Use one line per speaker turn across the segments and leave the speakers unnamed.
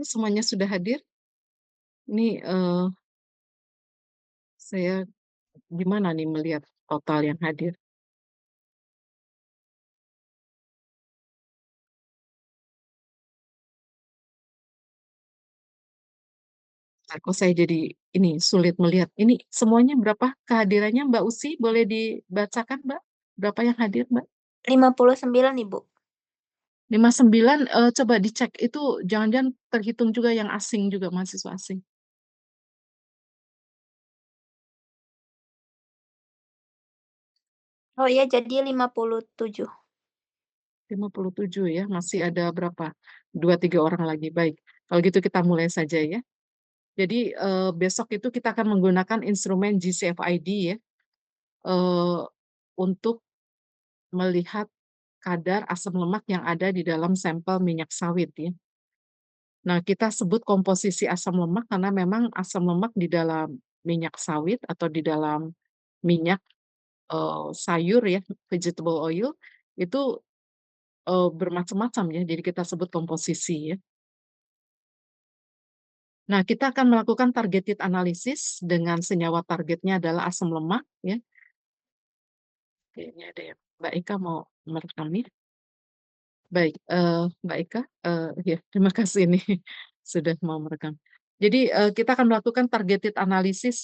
Semuanya sudah hadir? Ini, saya gimana nih melihat total yang hadir? Kok saya jadi ini, sulit melihat. Ini semuanya berapa kehadirannya Mbak Usi? Boleh dibacakan Mbak, berapa yang hadir Mbak?
59 Ibu.
59, coba dicek itu jangan-jangan terhitung juga yang asing juga, mahasiswa asing.
Oh iya jadi 57.
57 ya, masih ada berapa? 2, 3 orang lagi, baik. Kalau gitu kita mulai saja ya. Jadi, besok itu kita akan menggunakan instrumen GCFID ya, eee, untuk melihat kadar asam lemak yang ada di dalam sampel minyak sawit ya. Nah, kita sebut komposisi asam lemak karena memang asam lemak di dalam minyak sawit atau di dalam minyak, sayur ya, vegetable oil, itu, bermacam-macam ya, jadi kita sebut komposisi ya. Nah, kita akan melakukan targeted analysis dengan senyawa targetnya adalah asam lemak ya. Kayaknya ada yang Mbak Eka mau merekam ya? Baik, Mbak Eka, iya terima kasih nih sudah mau merekam. Jadi, kita akan melakukan targeted analysis,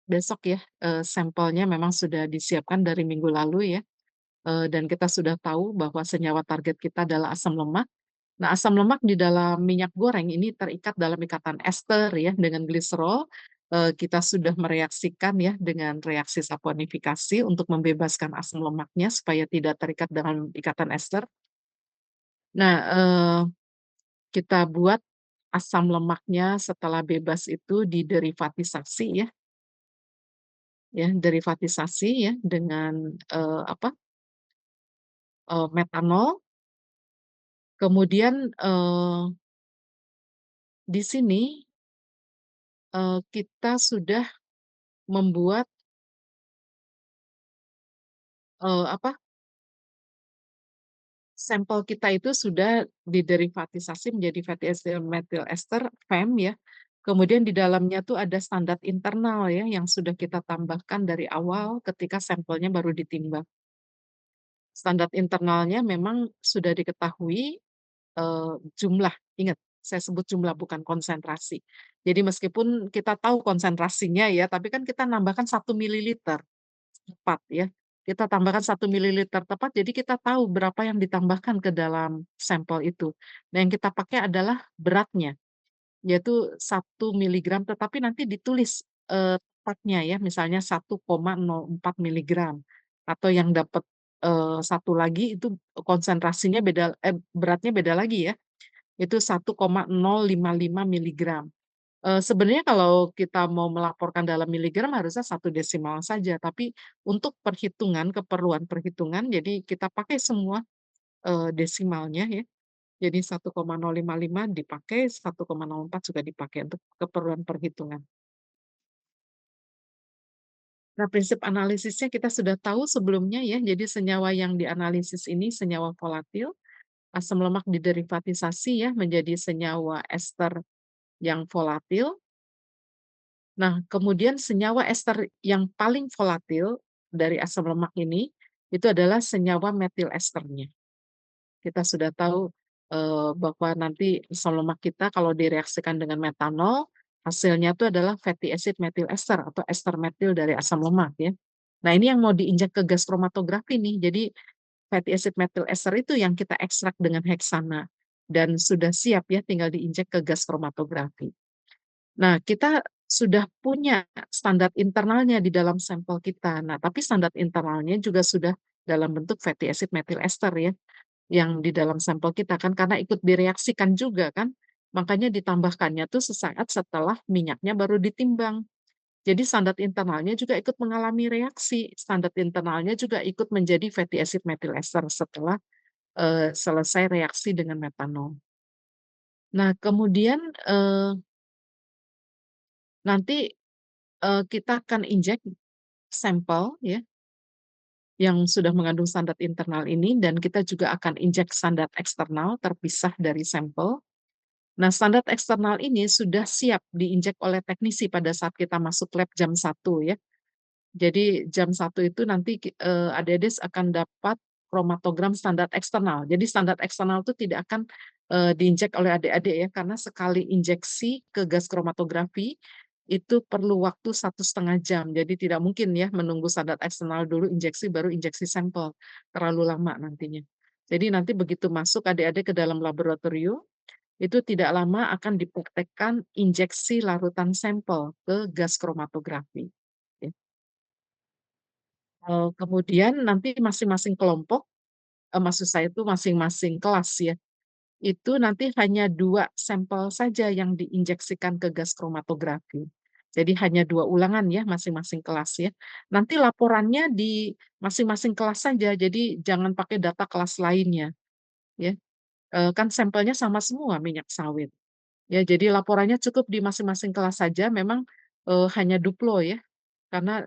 besok ya, sampelnya memang sudah disiapkan dari minggu lalu ya, dan kita sudah tahu bahwa senyawa target kita adalah asam lemak. Nah, asam lemak di dalam minyak goreng ini terikat dalam ikatan ester ya dengan gliserol, kita sudah mereaksikan ya dengan reaksi saponifikasi untuk membebaskan asam lemaknya supaya tidak terikat dengan ikatan ester. Nah, kita buat asam lemaknya setelah bebas itu diderivatisasi ya, derivatisasi ya dengan, apa, metanol, kemudian, di sini, kita sudah membuat, apa, sampel kita itu sudah diderivatisasi menjadi fatty acid methyl ester, FAM ya. Kemudian di dalamnya tuh ada standar internal ya yang sudah kita tambahkan dari awal ketika sampelnya baru ditimbang. Standar internalnya memang sudah diketahui, jumlah, ingat saya sebut jumlah bukan konsentrasi. Jadi meskipun kita tahu konsentrasinya ya, tapi kan kita nambahkan 1 mililiter tepat ya. Kita tambahkan 1 mililiter tepat, jadi kita tahu berapa yang ditambahkan ke dalam sampel itu. Nah, yang kita pakai adalah beratnya, yaitu 1 miligram, tetapi nanti ditulis, tepatnya ya, misalnya 1,04 miligram, atau yang dapat, 1 lagi itu konsentrasinya beda beratnya beda lagi ya, itu 1,055 miligram. Sebenarnya kalau kita mau melaporkan dalam miligram harusnya 1 desimal saja, tapi untuk perhitungan, keperluan perhitungan, jadi kita pakai semua, desimalnya ya. Jadi 1,055 dipakai, 1,04 juga dipakai untuk keperluan perhitungan. Nah, prinsip analisisnya kita sudah tahu sebelumnya ya, jadi senyawa yang dianalisis ini senyawa volatil, asam lemak diderivatisasi ya menjadi senyawa ester yang volatil. Nah, kemudian senyawa ester yang paling volatil dari asam lemak ini, itu adalah senyawa metil esternya. Kita sudah tahu, bahwa nanti asam lemak kita kalau direaksikan dengan metanol, hasilnya itu adalah fatty acid methyl ester atau ester metil dari asam lemak ya. Nah, ini yang mau diinjak ke gas kromatografi nih. Jadi fatty acid methyl ester itu yang kita ekstrak dengan heksana dan sudah siap ya tinggal diinjek ke gas kromatografi. Nah, kita sudah punya standar internalnya di dalam sampel kita. Nah, tapi standar internalnya juga sudah dalam bentuk fatty acid methyl ester ya, yang di dalam sampel kita kan karena ikut direaksikan juga kan, makanya ditambahkannya tuh sesaat setelah minyaknya baru ditimbang. Jadi standar internalnya juga ikut mengalami reaksi, standar internalnya juga ikut menjadi fatty acid methyl ester setelah, selesai reaksi dengan metanol. Nah, kemudian, nanti, kita akan injek sampel ya, yang sudah mengandung standar internal ini dan kita juga akan injek standar eksternal terpisah dari sampel. Nah, standar eksternal ini sudah siap diinjek oleh teknisi pada saat kita masuk lab jam 1 ya. Jadi jam 1 itu nanti adik-adik akan dapat kromatogram standar eksternal. Jadi standar eksternal itu tidak akan, diinjek oleh adik-adik ya, karena sekali injeksi ke gas kromatografi, itu perlu waktu 1,5 jam. Jadi tidak mungkin ya menunggu standar eksternal dulu injeksi, baru injeksi sampel, terlalu lama nantinya. Jadi nanti begitu masuk adik-adik ke dalam laboratorium, itu tidak lama akan dipraktekkan injeksi larutan sampel ke gas kromatografi. Ya. Kemudian nanti masing-masing kelompok, maksud saya itu masing-masing kelas ya, itu nanti hanya 2 sampel saja yang diinjeksikan ke gas kromatografi. Jadi hanya 2 ulangan ya masing-masing kelas ya. Nanti laporannya di masing-masing kelas saja, jadi jangan pakai data kelas lainnya ya, kan sampelnya sama semua minyak sawit. Ya jadi laporannya cukup di masing-masing kelas saja memang, hanya duplo ya. Karena,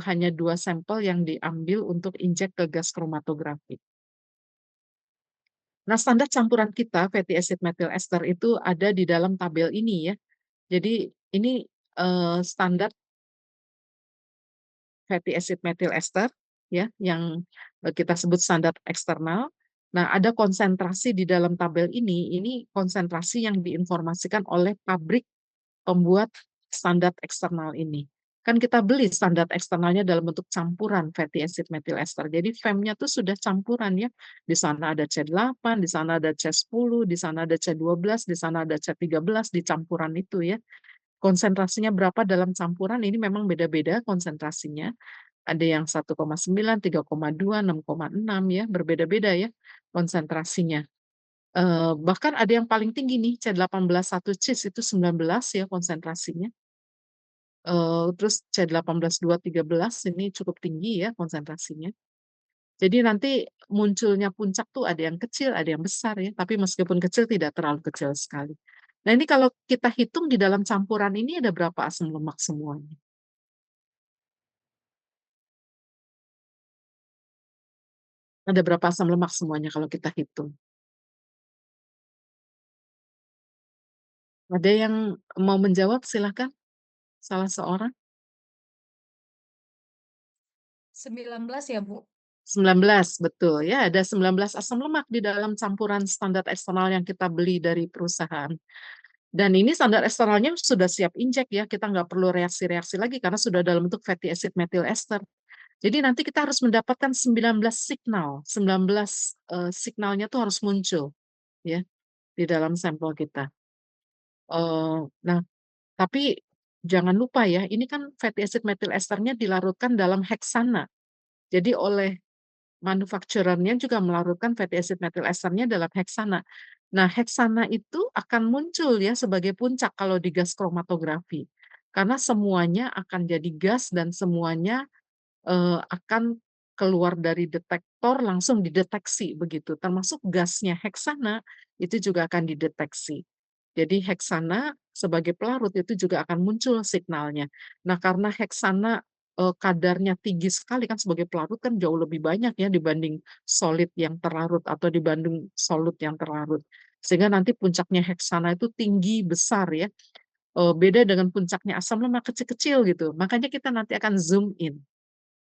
hanya 2 sampel yang diambil untuk injek ke gas kromatografi. Nah, standar campuran kita fatty acid methyl ester itu ada di dalam tabel ini ya. Jadi ini, standar fatty acid methyl ester ya, yang, kita sebut standar eksternal. Nah, ada konsentrasi di dalam tabel ini konsentrasi yang diinformasikan oleh pabrik pembuat standar eksternal ini. Kan kita beli standar eksternalnya dalam bentuk campuran fatty acid methyl ester. Jadi FEM-nya tuh sudah campuran ya. Di sana ada C8, di sana ada C10, di sana ada C12, di sana ada C13 di campuran itu ya. Konsentrasinya berapa dalam campuran ini memang beda-beda konsentrasinya. Ada yang 1,9, 3,2, 6,6 ya, berbeda-beda ya konsentrasinya. Bahkan ada yang paling tinggi nih C18 1 cis itu 19 ya konsentrasinya. Terus C18 2 13 ini cukup tinggi ya konsentrasinya. Jadi nanti munculnya puncak tuh ada yang kecil, ada yang besar ya, tapi meskipun kecil tidak terlalu kecil sekali. Nah ini kalau kita hitung di dalam campuran ini ada berapa asam lemak semuanya? Ada berapa asam lemak semuanya kalau kita hitung? Ada yang mau menjawab silahkan, salah seorang?
19 ya, Bu?
19, betul ya, ada 19 asam lemak di dalam campuran standar eksternal yang kita beli dari perusahaan. Dan ini standar eksternalnya sudah siap injek ya, kita nggak perlu reaksi-reaksi lagi karena sudah dalam bentuk fatty acid methyl ester. Jadi nanti kita harus mendapatkan 19 signal, 19, signalnya tuh harus muncul ya di dalam sampel kita. Nah tapi jangan lupa ya, ini kan fatty acid methyl esternya dilarutkan dalam heksana. Jadi oleh manufacturer-nya juga melarutkan fatty acid methyl esternya dalam heksana. Nah, heksana itu akan muncul ya sebagai puncak kalau di gas kromatografi. Karena semuanya akan jadi gas dan semuanya, akan keluar dari detektor langsung dideteksi begitu, termasuk gasnya heksana itu juga akan dideteksi. Jadi heksana sebagai pelarut itu juga akan muncul signalnya. Nah, karena heksana, kadarnya tinggi sekali kan sebagai pelarut kan jauh lebih banyak ya dibanding solid yang terlarut atau dibanding solut yang terlarut. Sehingga nanti puncaknya heksana itu tinggi, besar ya, beda dengan puncaknya asam lemak kecil-kecil gitu. Makanya kita nanti akan zoom in.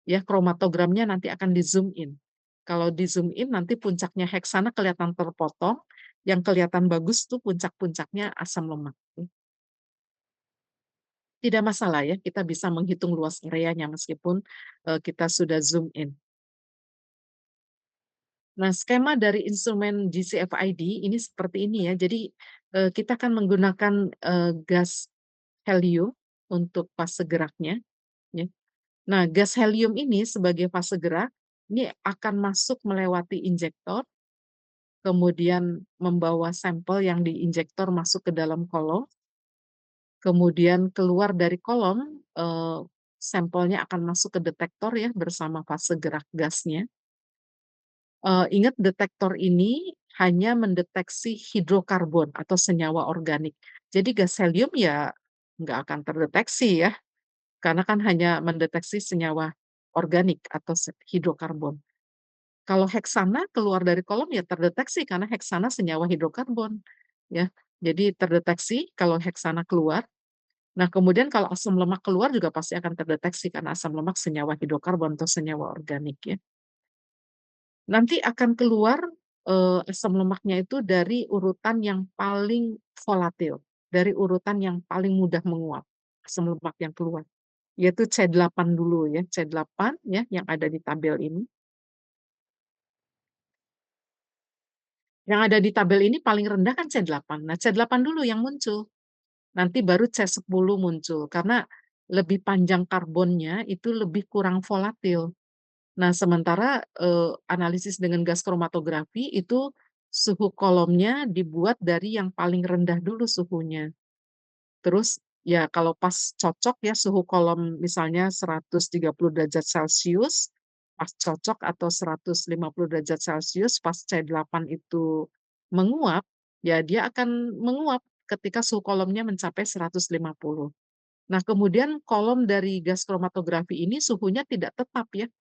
Ya, kromatogramnya nanti akan di-zoom in. Kalau di-zoom in nanti puncaknya heksana kelihatan terpotong, yang kelihatan bagus tuh puncak-puncaknya asam lemak. Tidak masalah ya, kita bisa menghitung luas areanya meskipun, kita sudah zoom in. Nah, skema dari instrumen GCFID ini seperti ini ya. Jadi, kita akan menggunakan, gas helium untuk fase geraknya, ya. Nah, gas helium ini sebagai fase gerak, ini akan masuk melewati injektor, kemudian membawa sampel yang diinjektor masuk ke dalam kolom, kemudian keluar dari kolom, sampelnya akan masuk ke detektor ya bersama fase gerak gasnya. Ingat detektor ini hanya mendeteksi hidrokarbon atau senyawa organik. Jadi gas helium ya nggak akan terdeteksi ya, karena kan hanya mendeteksi senyawa organik atau hidrokarbon. Kalau heksana keluar dari kolom ya terdeteksi karena heksana senyawa hidrokarbon, ya. Jadi terdeteksi kalau heksana keluar. Nah, kemudian kalau asam lemak keluar juga pasti akan terdeteksi karena asam lemak senyawa hidrokarbon atau senyawa organik ya. Nanti akan keluar, asam lemaknya itu dari urutan yang paling volatil, dari urutan yang paling mudah menguap, asam lemak yang keluar, yaitu C8 dulu ya, C8 ya yang ada di tabel ini. Yang ada di tabel ini paling rendah kan C8. Nah, C8 dulu yang muncul, nanti baru C10 muncul, karena lebih panjang karbonnya itu lebih kurang volatil. Nah, sementara, analisis dengan gas kromatografi itu suhu kolomnya dibuat dari yang paling rendah dulu suhunya. Terus, ya kalau pas cocok ya suhu kolom misalnya 130 derajat Celcius, pas cocok atau 150 derajat Celcius pas C8 itu menguap, ya dia akan menguap ketika suhu kolomnya mencapai 150. Nah, kemudian kolom dari gas kromatografi ini suhunya tidak tetap ya,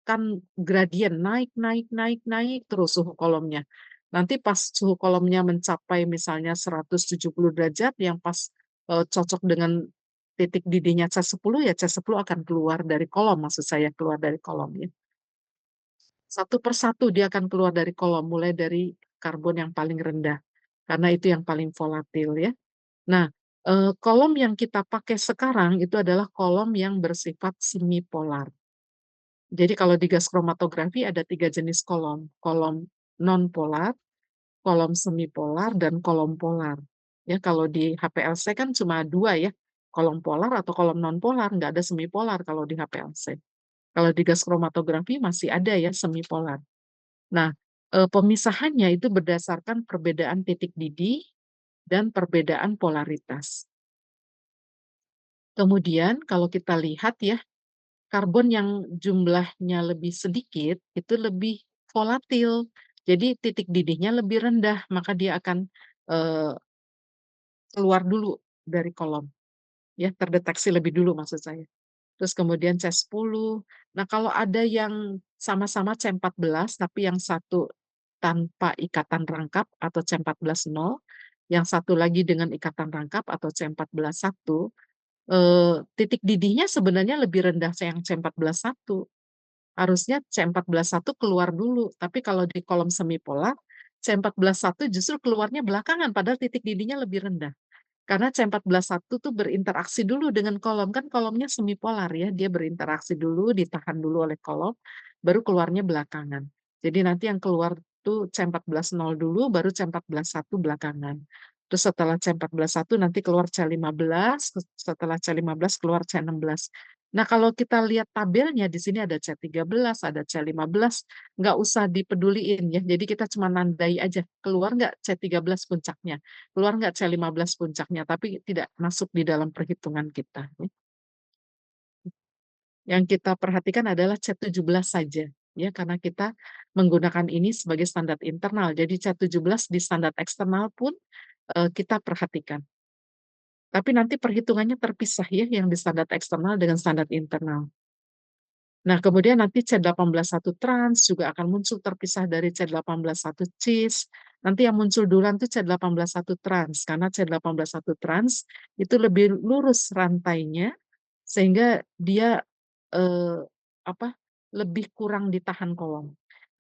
kan gradien naik naik naik naik terus suhu kolomnya. Nanti pas suhu kolomnya mencapai misalnya 170 derajat yang pas, cocok dengan titik didihnya C10 ya C10 akan keluar dari kolom maksud saya, keluar dari kolom ya. Satu persatu dia akan keluar dari kolom, mulai dari karbon yang paling rendah, karena itu yang paling volatil ya. Nah, kolom yang kita pakai sekarang itu adalah kolom yang bersifat semipolar. Jadi kalau di gas kromatografi ada 3 jenis kolom, kolom nonpolar, kolom semipolar, dan kolom polar. Ya kalau di HPLC kan cuma 2 ya, kolom polar atau kolom nonpolar, nggak ada semipolar kalau di HPLC. Kalau di gas kromatografi masih ada ya semipolar. Nah, pemisahannya itu berdasarkan perbedaan titik didih dan perbedaan polaritas. Kemudian kalau kita lihat ya, karbon yang jumlahnya lebih sedikit, itu lebih volatil. Jadi titik didihnya lebih rendah, maka dia akan, eee, keluar dulu dari kolom, ya, terdeteksi lebih dulu maksud saya. Terus kemudian C10. Nah, kalau ada yang sama-sama C14, tapi yang satu tanpa ikatan rangkap atau C14 0, yang satu lagi dengan ikatan rangkap atau C14 1, titik didihnya sebenarnya lebih rendah yang C14 1. Harusnya C14 1 keluar dulu, tapi kalau di kolom semipolar, C14 1 justru keluarnya belakangan padahal titik didihnya lebih rendah. Karena C14 1 tuh berinteraksi dulu dengan kolom, kan kolomnya semipolar ya, dia berinteraksi dulu, ditahan dulu oleh kolom, baru keluarnya belakangan. Jadi nanti yang keluar tuh C14 0 dulu, baru C14 1 belakangan. Terus setelah C14 1 nanti keluar C15, setelah C15 keluar C16. Nah, kalau kita lihat tabelnya di sini ada C13, ada C15, nggak usah dipeduliin ya. Jadi kita cuma nandai aja, keluar nggak C13 puncaknya, keluar nggak C15 puncaknya, tapi tidak masuk di dalam perhitungan kita ya. Yang kita perhatikan adalah C17 saja ya, karena kita menggunakan ini sebagai standar internal. Jadi C17 di standar eksternal pun, kita perhatikan. Tapi nanti perhitungannya terpisah ya, yang di standar eksternal dengan standar internal. Nah, kemudian nanti C18 1 trans juga akan muncul terpisah dari C18 1 cis. Nanti yang muncul duluan tuh C18 1 trans, karena C18 1 trans itu lebih lurus rantainya, sehingga dia, eee, apa, lebih kurang ditahan kolom.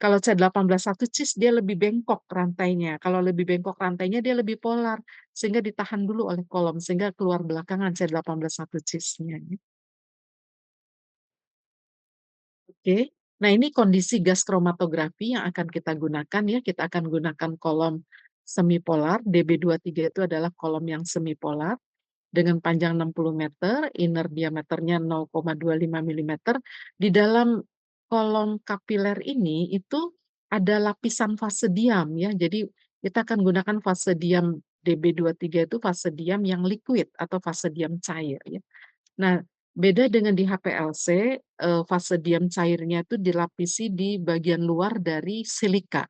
Kalau C18 1 cis dia lebih bengkok rantainya, kalau lebih bengkok rantainya dia lebih polar, sehingga ditahan dulu oleh kolom, sehingga keluar belakangan C18 1 cisnya. Oke. Nah, ini kondisi gas kromatografi yang akan kita gunakan ya, kita akan gunakan kolom semipolar, DB23 itu adalah kolom yang semipolar dengan panjang 60 meter, inner diameternya 0,25 milimeter. Di dalam kolom kapiler ini itu ada lapisan fase diam ya, jadi kita akan gunakan fase diam DB23 itu fase diam yang liquid atau fase diam cair ya. Nah, beda dengan di HPLC, fase diam cairnya itu dilapisi di bagian luar dari silika,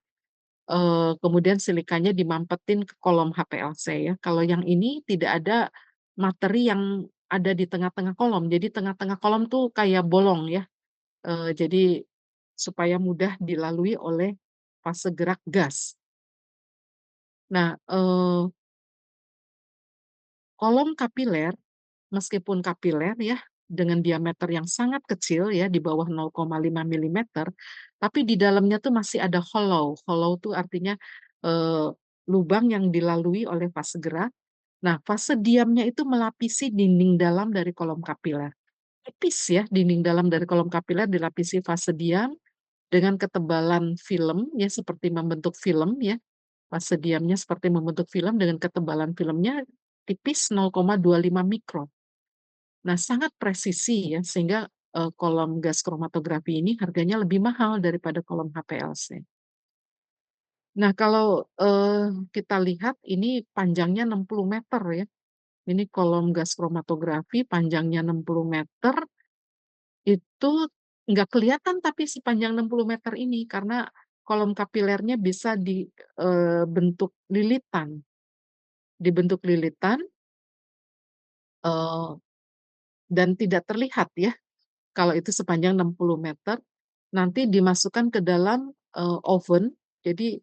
kemudian silikanya dimampetin ke kolom HPLC ya. Kalau yang ini tidak ada materi yang ada di tengah-tengah kolom, jadi tengah-tengah kolom tuh kayak bolong ya, jadi supaya mudah dilalui oleh fase gerak gas. Nah, kolom kapiler, meskipun kapiler ya, dengan diameter yang sangat kecil ya, di bawah 0,5 milimeter, tapi di dalamnya tuh masih ada hollow. Hollow tuh artinya, eee, lubang yang dilalui oleh fase gerak. Nah, fase diamnya itu melapisi dinding dalam dari kolom kapiler. Tipis ya, dinding dalam dari kolom kapiler dilapisi fase diam dengan ketebalan film ya, seperti membentuk film ya. Fase diamnya seperti membentuk film dengan ketebalan filmnya tipis 0,25 mikron. Nah, sangat presisi ya, sehingga, kolom gas kromatografi ini harganya lebih mahal daripada kolom HPLC. Nah, kalau, kita lihat ini panjangnya 60 meter ya. Ini kolom gas kromatografi panjangnya 60 meter, itu nggak kelihatan tapi sepanjang 60 meter ini, karena kolom kapilernya bisa bentuk lilitan. Dibentuk lilitan, eee, dan tidak terlihat ya. Kalau itu sepanjang 60 meter, nanti dimasukkan ke dalam, oven. Jadi,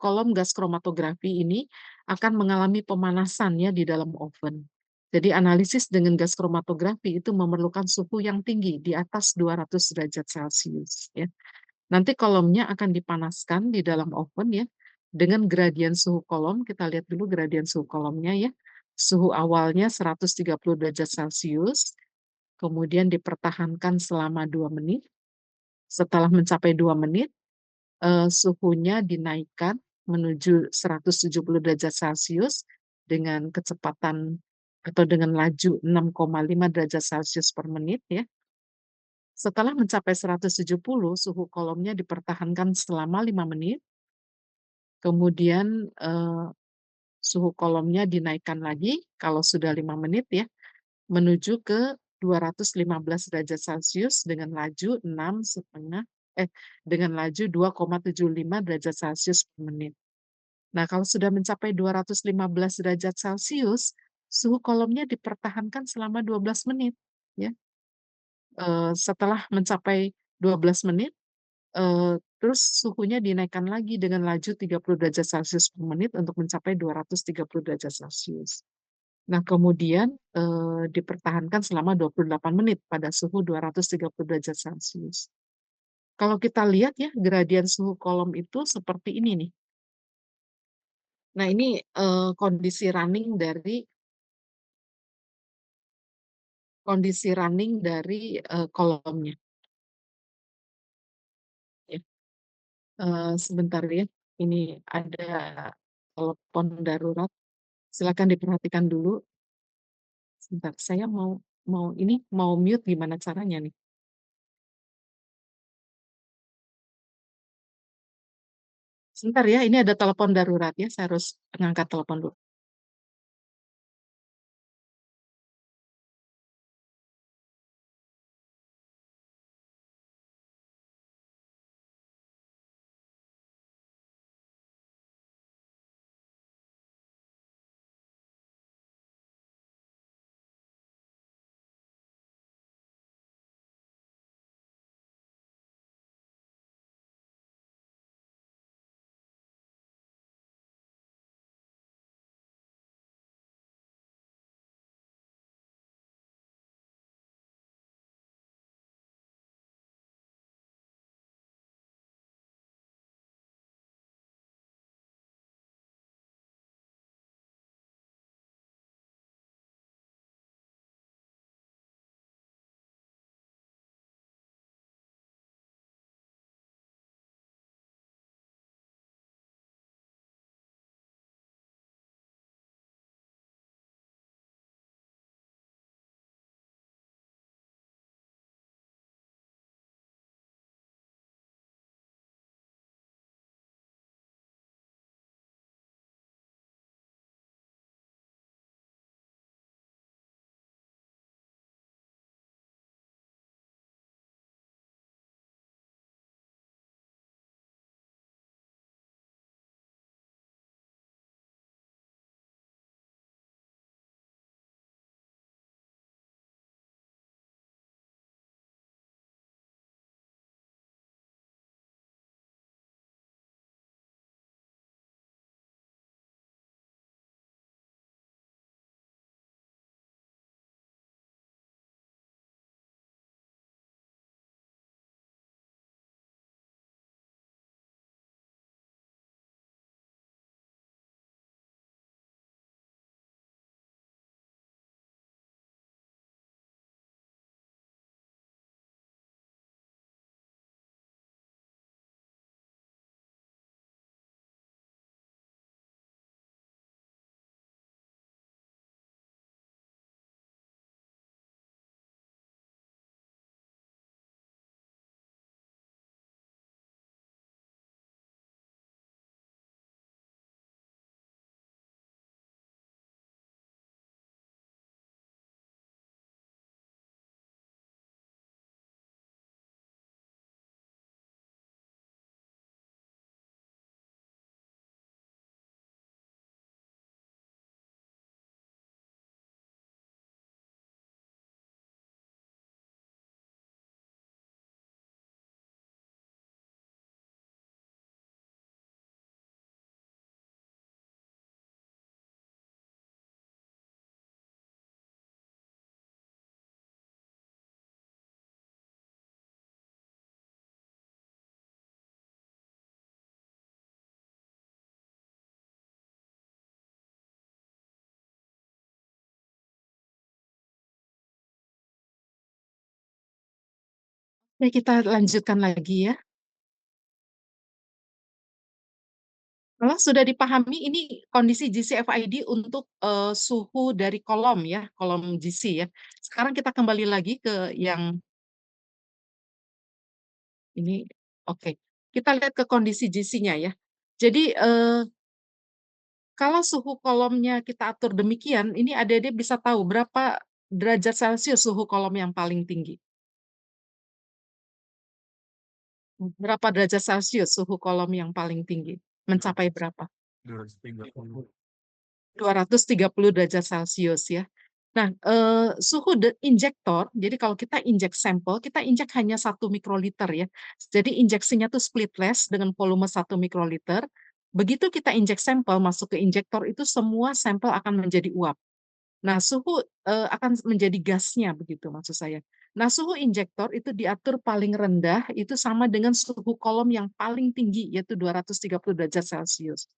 kolom gas kromatografi ini akan mengalami pemanasan ya di dalam oven. Jadi analisis dengan gas kromatografi itu memerlukan suhu yang tinggi, di atas 200 derajat Celcius ya. Nanti kolomnya akan dipanaskan di dalam oven ya, dengan gradien suhu kolom, kita lihat dulu gradien suhu kolomnya ya. Suhu awalnya 130 derajat Celcius, kemudian dipertahankan selama 2 menit. Setelah mencapai 2 menit, suhunya dinaikkan menuju 170 derajat Celcius dengan kecepatan atau dengan laju 6,5 derajat Celcius per menit ya. Setelah mencapai 170, suhu kolomnya dipertahankan selama 5 menit, kemudian, suhu kolomnya dinaikkan lagi kalau sudah 5 menit ya, menuju ke 215 derajat Celcius dengan laju 2,75 derajat Celcius per menit. Nah, kalau sudah mencapai 215 derajat Celcius, suhu kolomnya dipertahankan selama 12 menit, ya. Setelah mencapai 12 menit, terus suhunya dinaikkan lagi dengan laju 30 derajat Celcius per menit untuk mencapai 230 derajat Celcius. Nah, kemudian, dipertahankan selama 28 menit pada suhu 230 derajat Celcius. Kalau kita lihat ya, gradien suhu kolom itu seperti ini nih. Nah, ini, kondisi running dari, kolomnya ya. Sebentar ya, ini ada telepon darurat, silakan diperhatikan dulu. Sebentar, saya mau mute gimana caranya nih? Sebentar ya, ini ada telepon darurat ya, saya harus ngangkat telepon dulu. Oke, kita lanjutkan lagi ya. Kalau sudah dipahami ini kondisi GCFID untuk, suhu dari kolom ya, kolom GC ya. Sekarang kita kembali lagi ke yang ini, oke. Kita lihat ke kondisi GC-nya ya. Jadi, kalau suhu kolomnya kita atur demikian, ini adik-adik bisa tahu berapa derajat Celcius suhu kolom yang paling tinggi? Berapa derajat Celcius suhu kolom yang paling tinggi? Mencapai berapa? 230 derajat Celcius ya. Nah, suhu injektor, jadi kalau kita injek sampel, kita injek hanya 1 mikroliter ya. Jadi injeksinya tuh splitless dengan volume 1 mikroliter. Begitu kita injek sampel masuk ke injektor itu semua sampel akan menjadi uap. Nah, suhu, akan menjadi gasnya begitu maksud saya. Nah, suhu injektor itu diatur paling rendah itu sama dengan suhu kolom yang paling tinggi yaitu 230 derajat Celcius.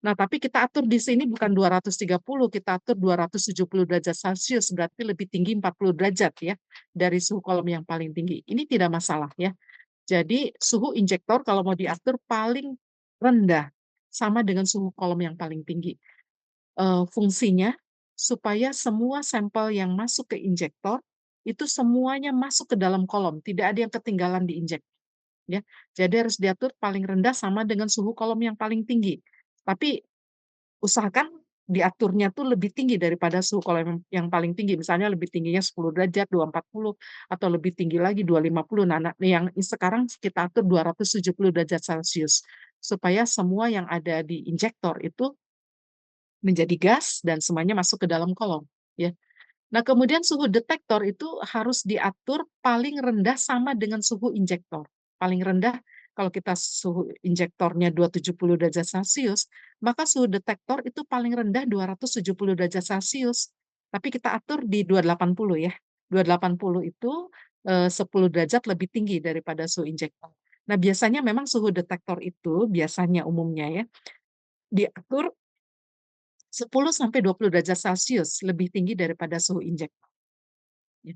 Nah, tapi kita atur di sini bukan 230, kita atur 270 derajat Celcius, berarti lebih tinggi 40 derajat ya, dari suhu kolom yang paling tinggi. Ini tidak masalah ya. Jadi suhu injektor kalau mau diatur paling rendah, sama dengan suhu kolom yang paling tinggi. Fungsinya supaya semua sampel yang masuk ke injektor, itu semuanya masuk ke dalam kolom, tidak ada yang ketinggalan di ya. Jadi harus diatur paling rendah sama dengan suhu kolom yang paling tinggi. Tapi usahakan diaturnya tuh lebih tinggi daripada suhu kolom yang paling tinggi, misalnya lebih tingginya 10 derajat, 240, atau lebih tinggi lagi 250. Nah yang sekarang kita atur 270 derajat Celcius, supaya semua yang ada di injektor itu menjadi gas dan semuanya masuk ke dalam kolom, ya. Nah, kemudian suhu detektor itu harus diatur paling rendah sama dengan suhu injektor. Paling rendah kalau kita suhu injektornya 270 derajat Celcius, maka suhu detektor itu paling rendah 270 derajat Celcius. Tapi kita atur di 280 ya. 280 itu 10 derajat lebih tinggi daripada suhu injektor. Nah, biasanya memang suhu detektor itu biasanya umumnya ya diatur 10 sampai 20 derajat Celcius lebih tinggi daripada suhu injektor. Ya.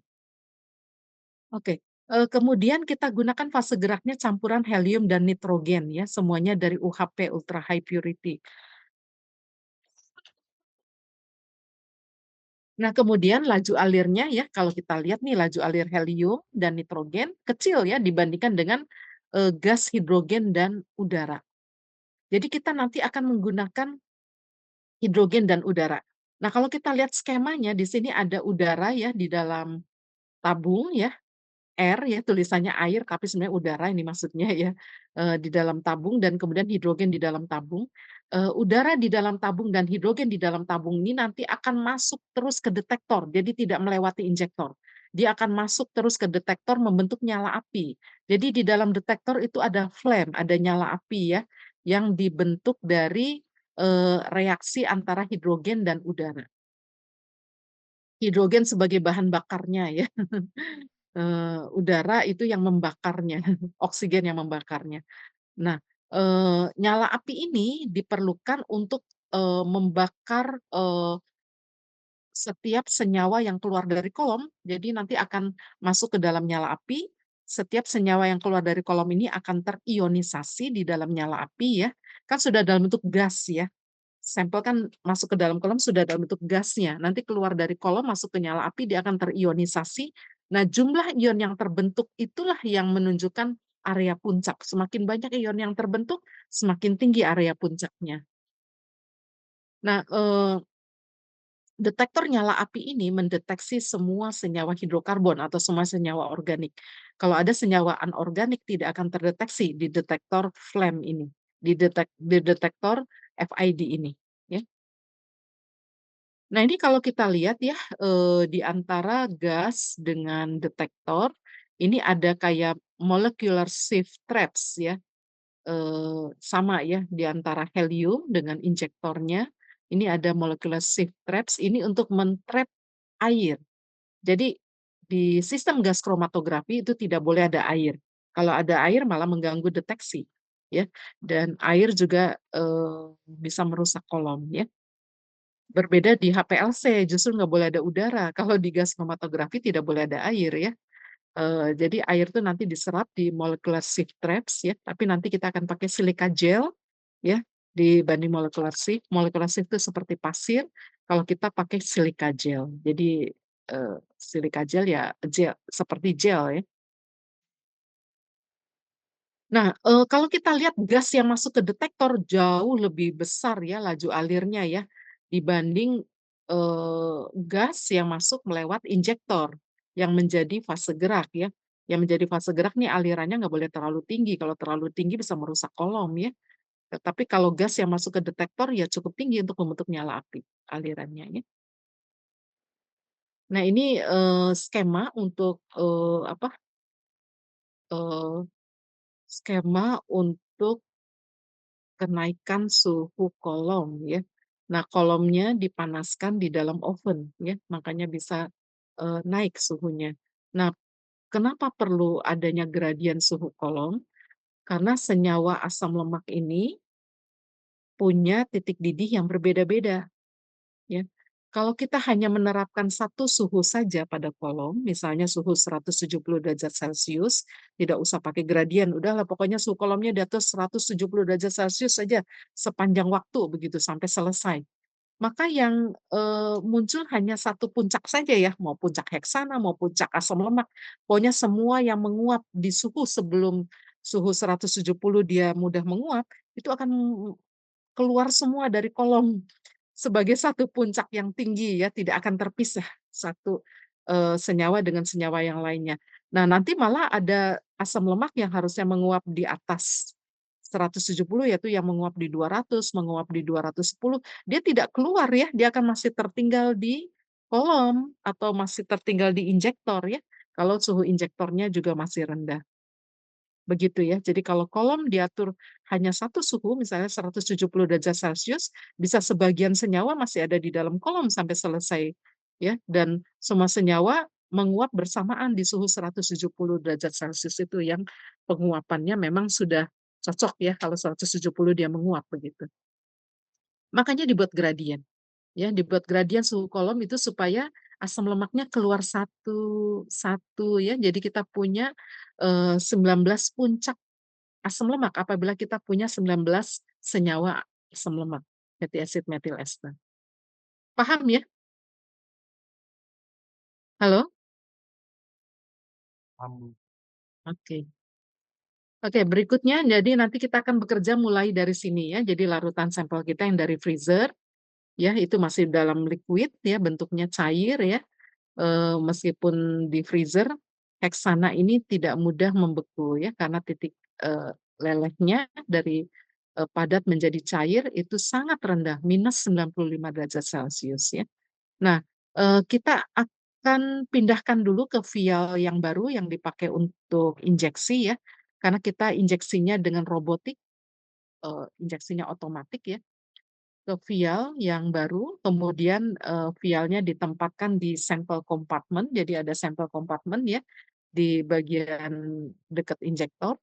Oke, kemudian kita gunakan fase geraknya campuran helium dan nitrogen ya, semuanya dari UHP, ultra high purity. Nah, kemudian laju alirnya ya, kalau kita lihat nih laju alir helium dan nitrogen kecil ya dibandingkan dengan, gas hidrogen dan udara. Jadi kita nanti akan menggunakan hidrogen dan udara. Nah, kalau kita lihat skemanya di sini ada udara ya di dalam tabung ya, air ya, tulisannya air tapi sebenarnya udara ini maksudnya ya, di dalam tabung dan kemudian hidrogen di dalam tabung. Udara di dalam tabung dan hidrogen di dalam tabung ini nanti akan masuk terus ke detektor, jadi tidak melewati injektor. Dia akan masuk terus ke detektor membentuk nyala api. Jadi di dalam detektor itu ada flame, ada nyala api ya, yang dibentuk dari, reaksi antara hidrogen dan udara. Hidrogen sebagai bahan bakarnya ya. Udara itu yang membakarnya, oksigen yang membakarnya. Nah, nyala api ini diperlukan untuk, membakar, setiap senyawa yang keluar dari kolom, jadi nanti akan masuk ke dalam nyala api, setiap senyawa yang keluar dari kolom ini akan terionisasi di dalam nyala api ya, kan sudah dalam bentuk gas ya. Sampel kan masuk ke dalam kolom sudah dalam bentuk gasnya, nanti keluar dari kolom masuk ke nyala api dia akan terionisasi. Nah, jumlah ion yang terbentuk itulah yang menunjukkan area puncak. Semakin banyak ion yang terbentuk, semakin tinggi area puncaknya. Nah, detektor nyala api ini mendeteksi semua senyawa hidrokarbon atau semua senyawa organik. Kalau ada senyawa anorganik tidak akan terdeteksi di detektor flame ini, di detektor FID ini, ya. Nah, ini kalau kita lihat ya, di antara gas dengan detektor, ini ada kayak molecular shift traps ya, sama ya di antara helium dengan injektornya, ini ada molecular shift traps, ini untuk air. Jadi di sistem gas kromatografi itu tidak boleh ada air. Kalau ada air malah mengganggu deteksi ya, dan air juga, bisa merusak kolom ya. Berbeda di HPLC, justru nggak boleh ada udara, kalau di gas kromatografi tidak boleh ada air ya. Jadi air itu nanti diserap di molecular sieve traps ya, tapi nanti kita akan pakai silika gel ya, dibanding molecular sieve. Molecular sieve itu seperti pasir, kalau kita pakai silika gel. Jadi, silika gel ya gel seperti gel ya. Nah, kalau kita lihat gas yang masuk ke detektor jauh lebih besar ya laju alirnya ya, dibanding, gas yang masuk melewat injektor, yang menjadi fase gerak ya. Yang menjadi fase gerak nih alirannya nggak boleh terlalu tinggi, kalau terlalu tinggi bisa merusak kolom ya. Tetapi kalau gas yang masuk ke detektor ya cukup tinggi untuk membentuk nyala api alirannya ya. Nah ini, skema untuk, eee, skema untuk kenaikan suhu kolom ya. Nah kolomnya dipanaskan di dalam oven ya, makanya bisa, naik suhunya. Nah kenapa perlu adanya gradien suhu kolom? Karena senyawa asam lemak ini punya titik didih yang berbeda-beda ya. Kalau kita hanya menerapkan satu suhu saja pada kolom, misalnya suhu 170 derajat Celcius, tidak usah pakai gradien, udahlah pokoknya suhu kolomnya di atas 170 derajat Celcius saja sepanjang waktu begitu sampai selesai. Maka yang, muncul hanya satu puncak saja ya, mau puncak heksana, mau puncak asam lemak, pokoknya semua yang menguap di suhu sebelum suhu 170 dia mudah menguap, itu akan keluar semua dari kolom. Sebagai satu puncak yang tinggi ya, tidak akan terpisah satu, senyawa dengan senyawa yang lainnya. Nah, nanti malah ada asam lemak yang harusnya menguap di atas 170 yaitu yang menguap di 200, menguap di 210, dia tidak keluar ya, dia akan masih tertinggal di kolom atau masih tertinggal di injektor ya, kalau suhu injektornya juga masih rendah. Begitu ya. Jadi kalau kolom diatur hanya satu suhu, misalnya 170 derajat Celcius, bisa sebagian senyawa masih ada di dalam kolom sampai selesai, ya. Dan semua senyawa menguap bersamaan di suhu 170 derajat Celcius itu yang penguapannya memang sudah cocok ya, kalau 170 dia menguap, begitu. Makanya dibuat gradien. Ya, dibuat gradien suhu kolom itu supaya asam lemaknya keluar satu satu ya. Jadi kita punya, 19 puncak asam lemak apabila kita punya 19 senyawa asam lemak, fatty acid methyl ester. Paham ya? Halo? Oke. Oke, berikutnya jadi nanti kita akan bekerja mulai dari sini ya. Jadi larutan sampel kita yang dari freezer, ya itu masih dalam liquid ya, bentuknya cair ya. Meskipun di freezer, heksana ini tidak mudah membeku ya, karena titik, lelehnya dari, padat menjadi cair itu sangat rendah, -95 derajat Celcius ya. Nah, kita akan pindahkan dulu ke vial yang baru yang dipakai untuk injeksi ya, karena kita injeksinya dengan robotik, injeksinya otomatik ya. Ke vial yang baru, kemudian, vialnya ditempatkan di sampel compartment, jadi ada sampel compartment ya, di bagian dekat injektor.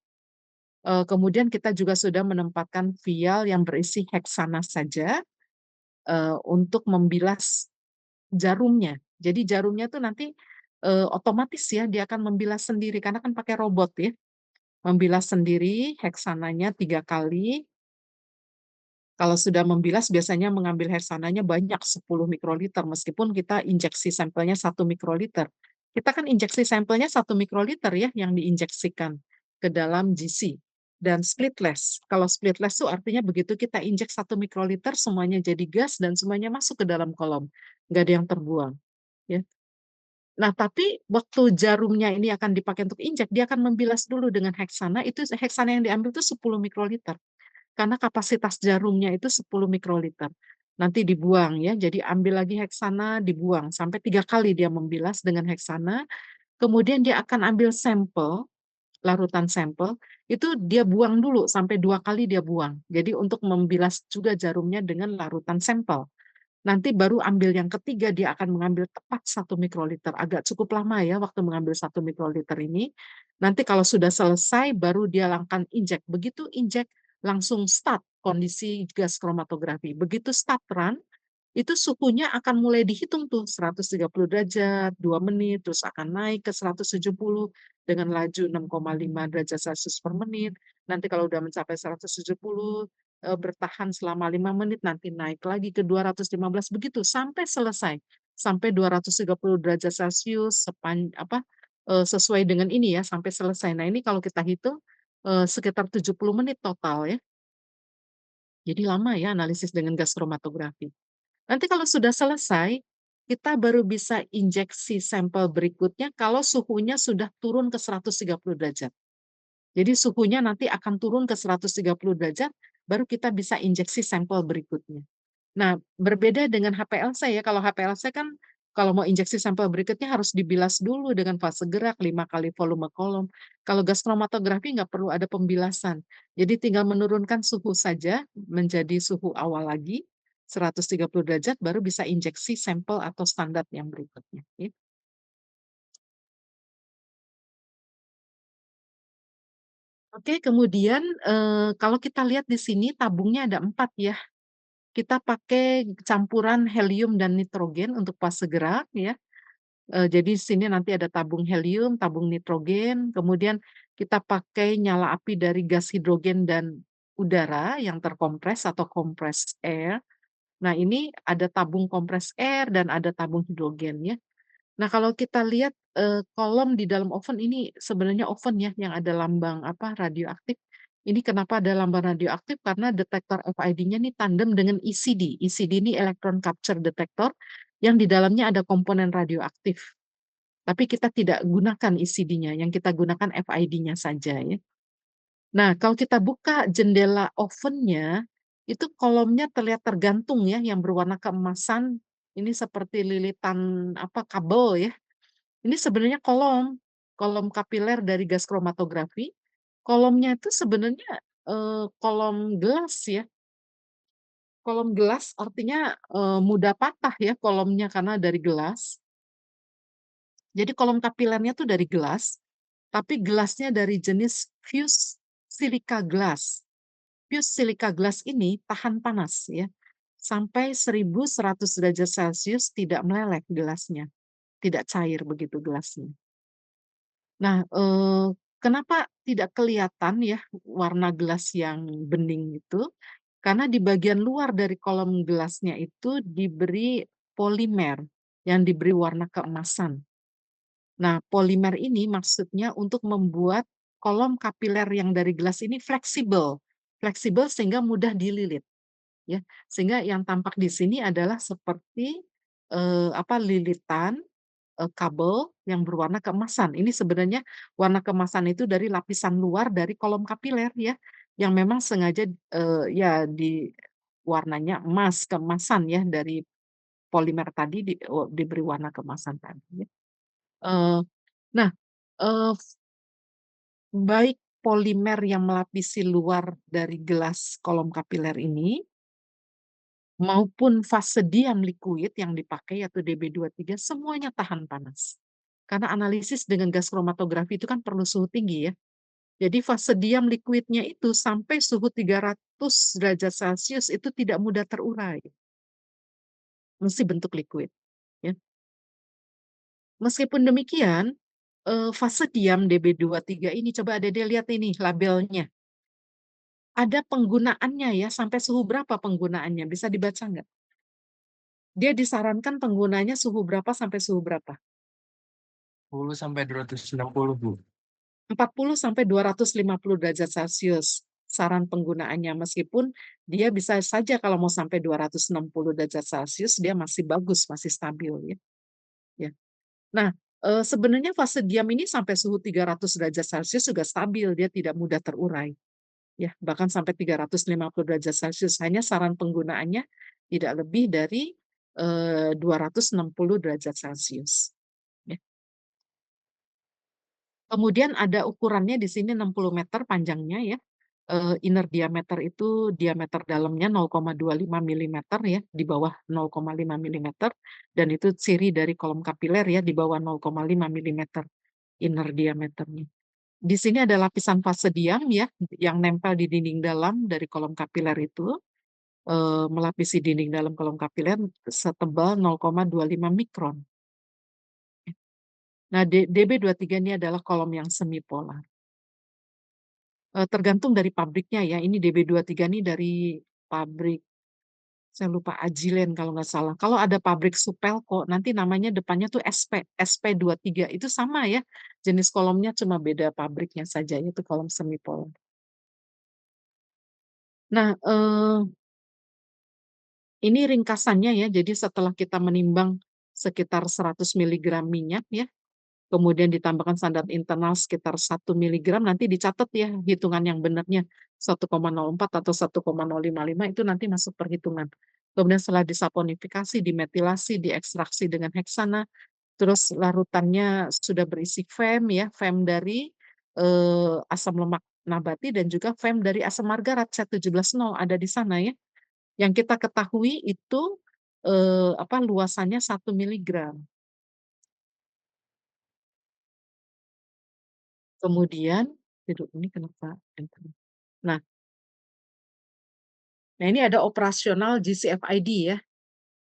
Kemudian kita juga sudah menempatkan vial yang berisi heksana saja, untuk membilas jarumnya. Jadi jarumnya tuh nanti, otomatis ya, dia akan membilas sendiri karena kan pakai robot ya, membilas sendiri heksananya 3 kali. Kalau sudah membilas biasanya mengambil heksananya banyak 10 mikroliter meskipun kita injeksi sampelnya 1 mikroliter. Kita kan injeksi sampelnya 1 mikroliter ya yang diinjeksikan ke dalam GC dan splitless. Kalau splitless itu artinya begitu kita injek 1 mikroliter semuanya jadi gas dan semuanya masuk ke dalam kolom, nggak ada yang terbuang, ya. Nah, tapi waktu jarumnya ini akan dipakai untuk injek, dia akan membilas dulu dengan heksana, itu heksana yang diambil itu 10 mikroliter. Karena kapasitas jarumnya itu 10 mikroliter. Nanti dibuang ya, jadi ambil lagi heksana, dibuang, sampai 3 kali dia membilas dengan heksana, kemudian dia akan ambil sampel, larutan sampel, itu dia buang dulu sampai 2 kali dia buang. Jadi untuk membilas juga jarumnya dengan larutan sampel. Nanti baru ambil yang ketiga, dia akan mengambil tepat 1 mikroliter, agak cukup lama ya waktu mengambil 1 mikroliter ini. Nanti kalau sudah selesai baru dia akan injek, begitu injek langsung start kondisi gas kromatografi. Begitu start run, itu suhunya akan mulai dihitung tuh 130 derajat, 2 menit, terus akan naik ke 170 dengan laju 6,5 derajat Celcius per menit. Nanti kalau udah mencapai 170, bertahan selama 5 menit, nanti naik lagi ke 215, begitu sampai selesai. Sampai 230 derajat Celcius sesuai dengan ini ya, sampai selesai. Nah, ini kalau kita hitung, sekitar 70 menit total ya. Jadi lama ya analisis dengan gas kromatografi. Nanti kalau sudah selesai, kita baru bisa injeksi sampel berikutnya kalau suhunya sudah turun ke 130 derajat. Jadi suhunya nanti akan turun ke 130 derajat, baru kita bisa injeksi sampel berikutnya. Nah, berbeda dengan HPLC ya, kalau HPLC kan kalau mau injeksi sampel berikutnya harus dibilas dulu dengan fase gerak 5 kali volume kolom. Kalau gas kromatografi nggak perlu ada pembilasan. Jadi tinggal menurunkan suhu saja menjadi suhu awal lagi, 130 derajat baru bisa injeksi sampel atau standar yang berikutnya, ya. Oke, kemudian, kalau kita lihat di sini tabungnya ada 4 ya. Kita pakai campuran helium dan nitrogen untuk fase gerak ya. Jadi di sini nanti ada tabung helium, tabung nitrogen, kemudian kita pakai nyala api dari gas hidrogen dan udara yang terkompres atau compressed air. Nah, ini ada tabung compressed air dan ada tabung hidrogen ya. Nah, kalau kita lihat, kolom di dalam oven ini sebenarnya oven ya yang ada lambang radioaktif. Ini kenapa ada lambang radioaktif, karena detektor FID-nya nih tandem dengan ECD. ECD ini Electron Capture Detector yang di dalamnya ada komponen radioaktif. Tapi kita tidak gunakan ECD-nya, yang kita gunakan FID-nya saja ya. Nah, kalau kita buka jendela ovennya, itu kolomnya terlihat tergantung ya yang berwarna keemasan, ini seperti lilitan kabel ya. Ini sebenarnya kolom, kolom kapiler dari gas kromatografi. Kolomnya itu sebenarnya, kolom gelas ya. Kolom gelas artinya, mudah patah ya kolomnya karena dari gelas. Jadi kolom kapilernya tuh dari gelas, tapi gelasnya dari jenis fused silica glass. Fused silica glass ini tahan panas ya, sampai 1.100 derajat Celcius tidak meleleh gelasnya, tidak cair begitu gelasnya. Nah, kenapa tidak kelihatan ya warna gelas yang bening itu, karena di bagian luar dari kolom gelasnya itu diberi polimer yang diberi warna keemasan. Nah, polimer ini maksudnya untuk membuat kolom kapiler yang dari gelas ini fleksibel, fleksibel sehingga mudah dililit, ya. Sehingga yang tampak di sini adalah seperti, lilitan, kabel yang berwarna keemasan. Ini sebenarnya warna keemasan itu dari lapisan luar dari kolom kapiler ya, yang memang sengaja, ya warnanya emas, keemasan ya dari polimer tadi diberi warna keemasan tadi ya. Eee, nah, eee, baik polimer yang melapisi luar dari gelas kolom kapiler ini, maupun fase diam liquid yang dipakai yaitu Db23 semuanya tahan panas. Karena analisis dengan gas kromatografi itu kan perlu suhu tinggi ya. Jadi fase diam liquidnya itu sampai suhu 300 derajat Celcius itu tidak mudah terurai, mesti bentuk liquid, ya. Meskipun demikian, fase diam Db23 ini coba Dede lihat ini labelnya. Ada penggunaannya ya, sampai suhu berapa penggunaannya, bisa dibaca nggak? Dia disarankan penggunanya suhu berapa sampai suhu berapa?
10 sampai 260, Bu.
40 sampai 250 derajat Celcius saran penggunaannya, meskipun dia bisa saja kalau mau sampai 260 derajat Celcius dia masih bagus, masih stabil ya. Ya. Nah, sebenarnya fase diam ini sampai suhu 300 derajat Celcius juga stabil, dia tidak mudah terurai. Ya, bahkan sampai 350 derajat Celcius, hanya saran penggunaannya tidak lebih dari, 260 derajat Celcius, ya. Kemudian ada ukurannya di sini 60 meter panjangnya ya, inner diameter itu diameter dalamnya 0,25 milimeter ya, di bawah 0,5 milimeter, dan itu ciri dari kolom kapiler ya, di bawah 0,5 milimeter inner diameternya. Di sini ada lapisan fase diam ya, yang nempel di dinding dalam dari kolom kapiler itu. melapisi dinding dalam kolom kapiler setebal 0,25 mikron. Nah, Db23 ini adalah kolom yang semipolar. Tergantung dari pabriknya ya, ini Db23 ini dari pabrik, saya lupa Ajilen kalau nggak salah. Kalau ada pabrik Supelco, nanti namanya depannya tuh SP23, itu sama ya, jenis kolomnya cuma beda pabriknya saja, itu kolom semipolar. Nah, ini ringkasannya ya, jadi setelah kita menimbang sekitar 100 miligram minyak ya, kemudian ditambahkan standar internal sekitar 1 miligram, nanti dicatat ya hitungan yang benarnya 1,04 atau 1,055 itu nanti masuk perhitungan. Kemudian setelah disaponifikasi, dimetilasi, diekstraksi dengan heksana, terus larutannya sudah berisi FEM ya, FEM dari asam lemak nabati dan juga FEM dari asam margarat C17.0 ada di sana ya. Yang kita ketahui itu luasannya 1 miligram. Kemudian, ini kenapa? Nah, ini ada operasional GCFID ya.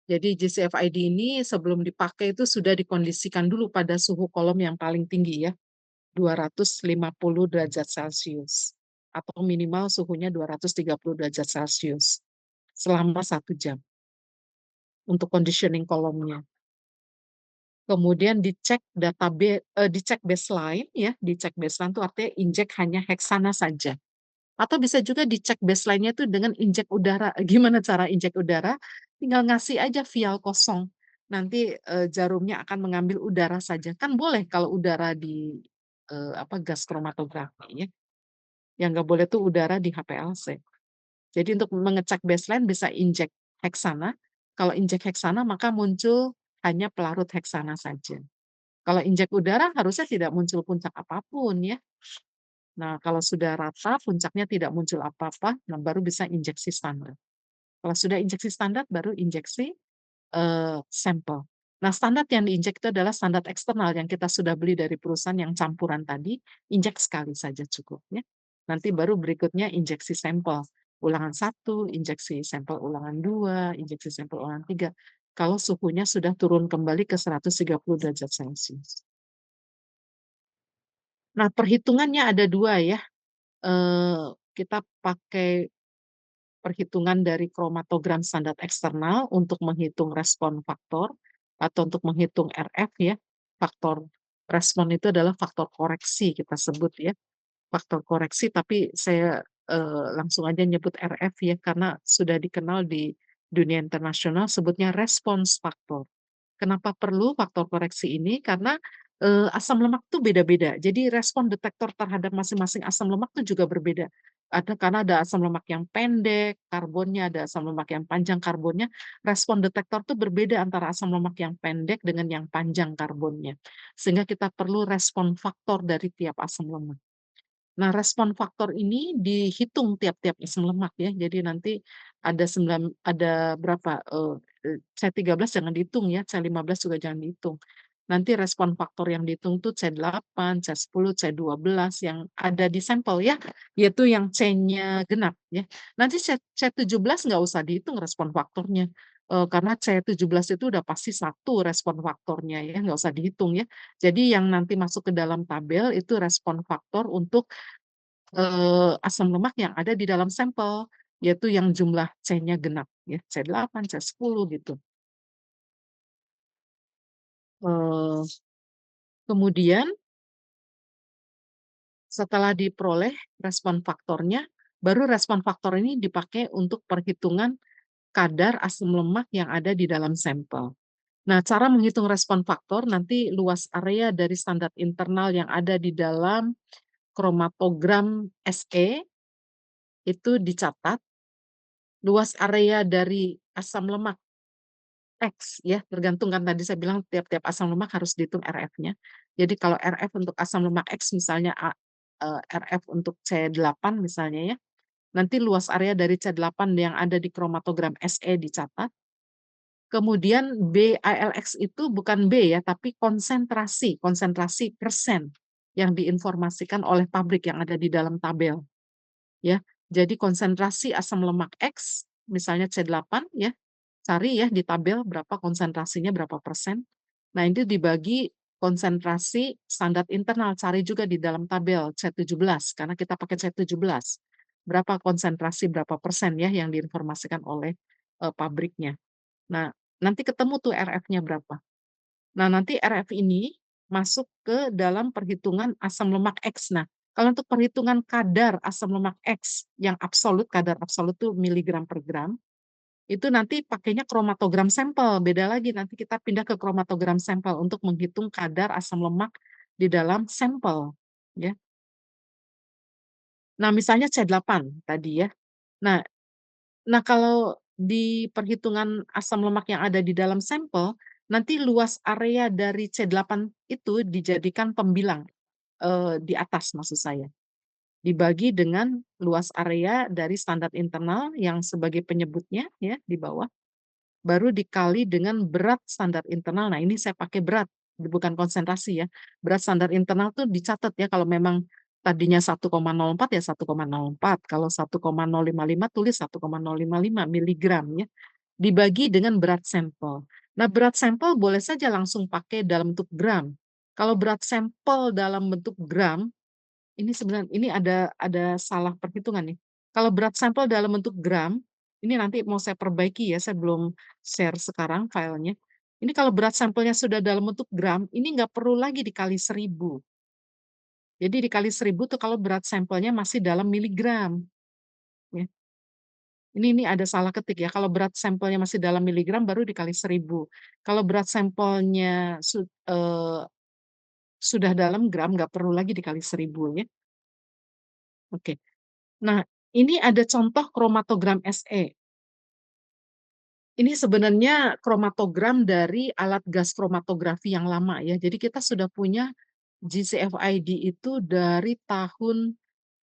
Jadi GCFID ini sebelum dipakai itu sudah dikondisikan dulu pada suhu kolom yang paling tinggi ya, 250 derajat Celcius. Atau minimal suhunya 230 derajat Celcius selama 1 jam untuk conditioning kolomnya. Kemudian dicek baseline ya, dicek baseline itu artinya injek hanya heksana saja. Atau bisa juga dicek baseline-nya itu dengan injek udara. Gimana cara injek udara? Tinggal ngasih aja vial kosong. Nanti jarumnya akan mengambil udara saja. Kan boleh kalau udara di gas kromatografi ya. Yang nggak boleh tuh udara di HPLC. Jadi untuk mengecek baseline bisa injek heksana. Kalau injek heksana maka muncul hanya pelarut heksana saja. Kalau injek udara harusnya tidak muncul puncak apapun ya. Nah, kalau sudah rata, puncaknya tidak muncul apa-apa, nah baru bisa injeksi standar. Kalau sudah injeksi standar, baru injeksi sampel. Nah, standar yang diinjek itu adalah standar eksternal yang kita sudah beli dari perusahaan yang campuran tadi, injek sekali saja cukup ya. Nanti baru berikutnya injeksi sampel. Ulangan 1, injeksi sampel ulangan 2, injeksi sampel ulangan 3. Kalau suhunya sudah turun kembali ke 130 derajat Celcius. Nah, perhitungannya ada 2 ya. Kita pakai perhitungan dari kromatogram standar eksternal untuk menghitung respon faktor atau untuk menghitung RF ya. Faktor respon itu adalah faktor koreksi kita sebut ya. Faktor koreksi tapi saya langsung aja nyebut RF ya karena sudah dikenal di dunia internasional sebutnya response faktor. Kenapa perlu faktor koreksi ini? Karena asam lemak tuh beda-beda. Jadi respon detektor terhadap masing-masing asam lemak tuh juga berbeda. Karena ada asam lemak yang pendek karbonnya, ada asam lemak yang panjang karbonnya. Respon detektor tuh berbeda antara asam lemak yang pendek dengan yang panjang karbonnya. Sehingga kita perlu respon faktor dari tiap asam lemak. Nah, respon faktor ini dihitung tiap-tiap asam lemak ya. Jadi nanti ada berapa, C13 jangan dihitung ya, C15 juga jangan dihitung. Nanti respon faktor yang dihitung tuh C8, C10, C12 yang ada di sampel ya, yaitu yang C-nya genap ya. Nanti C17 nggak usah dihitung respon faktornya, karena C17 itu udah pasti 1 respon faktornya ya, nggak usah dihitung ya. Jadi yang nanti masuk ke dalam tabel itu respon faktor untuk asam lemak yang ada di dalam sampel, yaitu yang jumlah C-nya genap ya, C8, C10 gitu. Kemudian setelah diperoleh respon faktornya, baru respon faktor ini dipakai untuk perhitungan kadar asam lemak yang ada di dalam sampel. Nah, cara menghitung respon faktor nanti luas area dari standar internal yang ada di dalam kromatogram SE itu dicatat, luas area dari asam lemak X ya, tergantung kan tadi saya bilang tiap-tiap asam lemak harus dihitung RF-nya. Jadi kalau RF untuk asam lemak X misalnya RF untuk C8 misalnya ya, nanti luas area dari C8 yang ada di kromatogram SE dicatat. Kemudian BALX itu bukan B ya, tapi konsentrasi, konsentrasi persen yang diinformasikan oleh pabrik yang ada di dalam tabel. Ya, jadi konsentrasi asam lemak X misalnya C8 ya, cari ya di tabel berapa konsentrasinya berapa persen. Nah, itu dibagi konsentrasi standar internal, cari juga di dalam tabel C17 karena kita pakai C17. Berapa konsentrasi berapa persen ya yang diinformasikan oleh pabriknya. Nah, nanti ketemu tuh RF-nya berapa. Nah, nanti RF ini masuk ke dalam perhitungan asam lemak X. Nah, kalau untuk perhitungan kadar asam lemak X yang absolut, kadar absolut itu miligram per gram, itu nanti pakainya kromatogram sampel, beda lagi nanti kita pindah ke kromatogram sampel untuk menghitung kadar asam lemak di dalam sampel, ya. Nah, misalnya C8 tadi ya. Nah nah kalau di perhitungan asam lemak yang ada di dalam sampel, nanti luas area dari C8 itu dijadikan pembilang, di atas maksud saya. Dibagi dengan luas area dari standar internal yang sebagai penyebutnya ya di bawah. Baru dikali dengan berat standar internal. Nah, ini saya pakai berat, bukan konsentrasi ya. Berat standar internal tuh dicatat ya, kalau memang tadinya 1,04 ya 1,04, kalau 1,055 tulis 1,055 miligram ya, dibagi dengan berat sampel. Nah, berat sampel boleh saja langsung pakai dalam bentuk gram. Kalau berat sampel dalam bentuk gram, ini sebenarnya ini ada salah perhitungan nih. Kalau berat sampel dalam bentuk gram, ini nanti mau saya perbaiki ya, saya belum share sekarang filenya. Ini kalau berat sampelnya sudah dalam bentuk gram, ini nggak perlu lagi dikali 1000. Jadi dikali 1000 tuh kalau berat sampelnya masih dalam miligram, ya. Ini ada salah ketik ya, kalau berat sampelnya masih dalam miligram baru dikali 1000. Kalau berat sampelnya sudah dalam gram, nggak perlu lagi dikali 1000 ya. Oke. Nah, ini ada contoh kromatogram SE. Ini sebenarnya kromatogram dari alat gas kromatografi yang lama ya. Jadi kita sudah punya GCFID itu dari tahun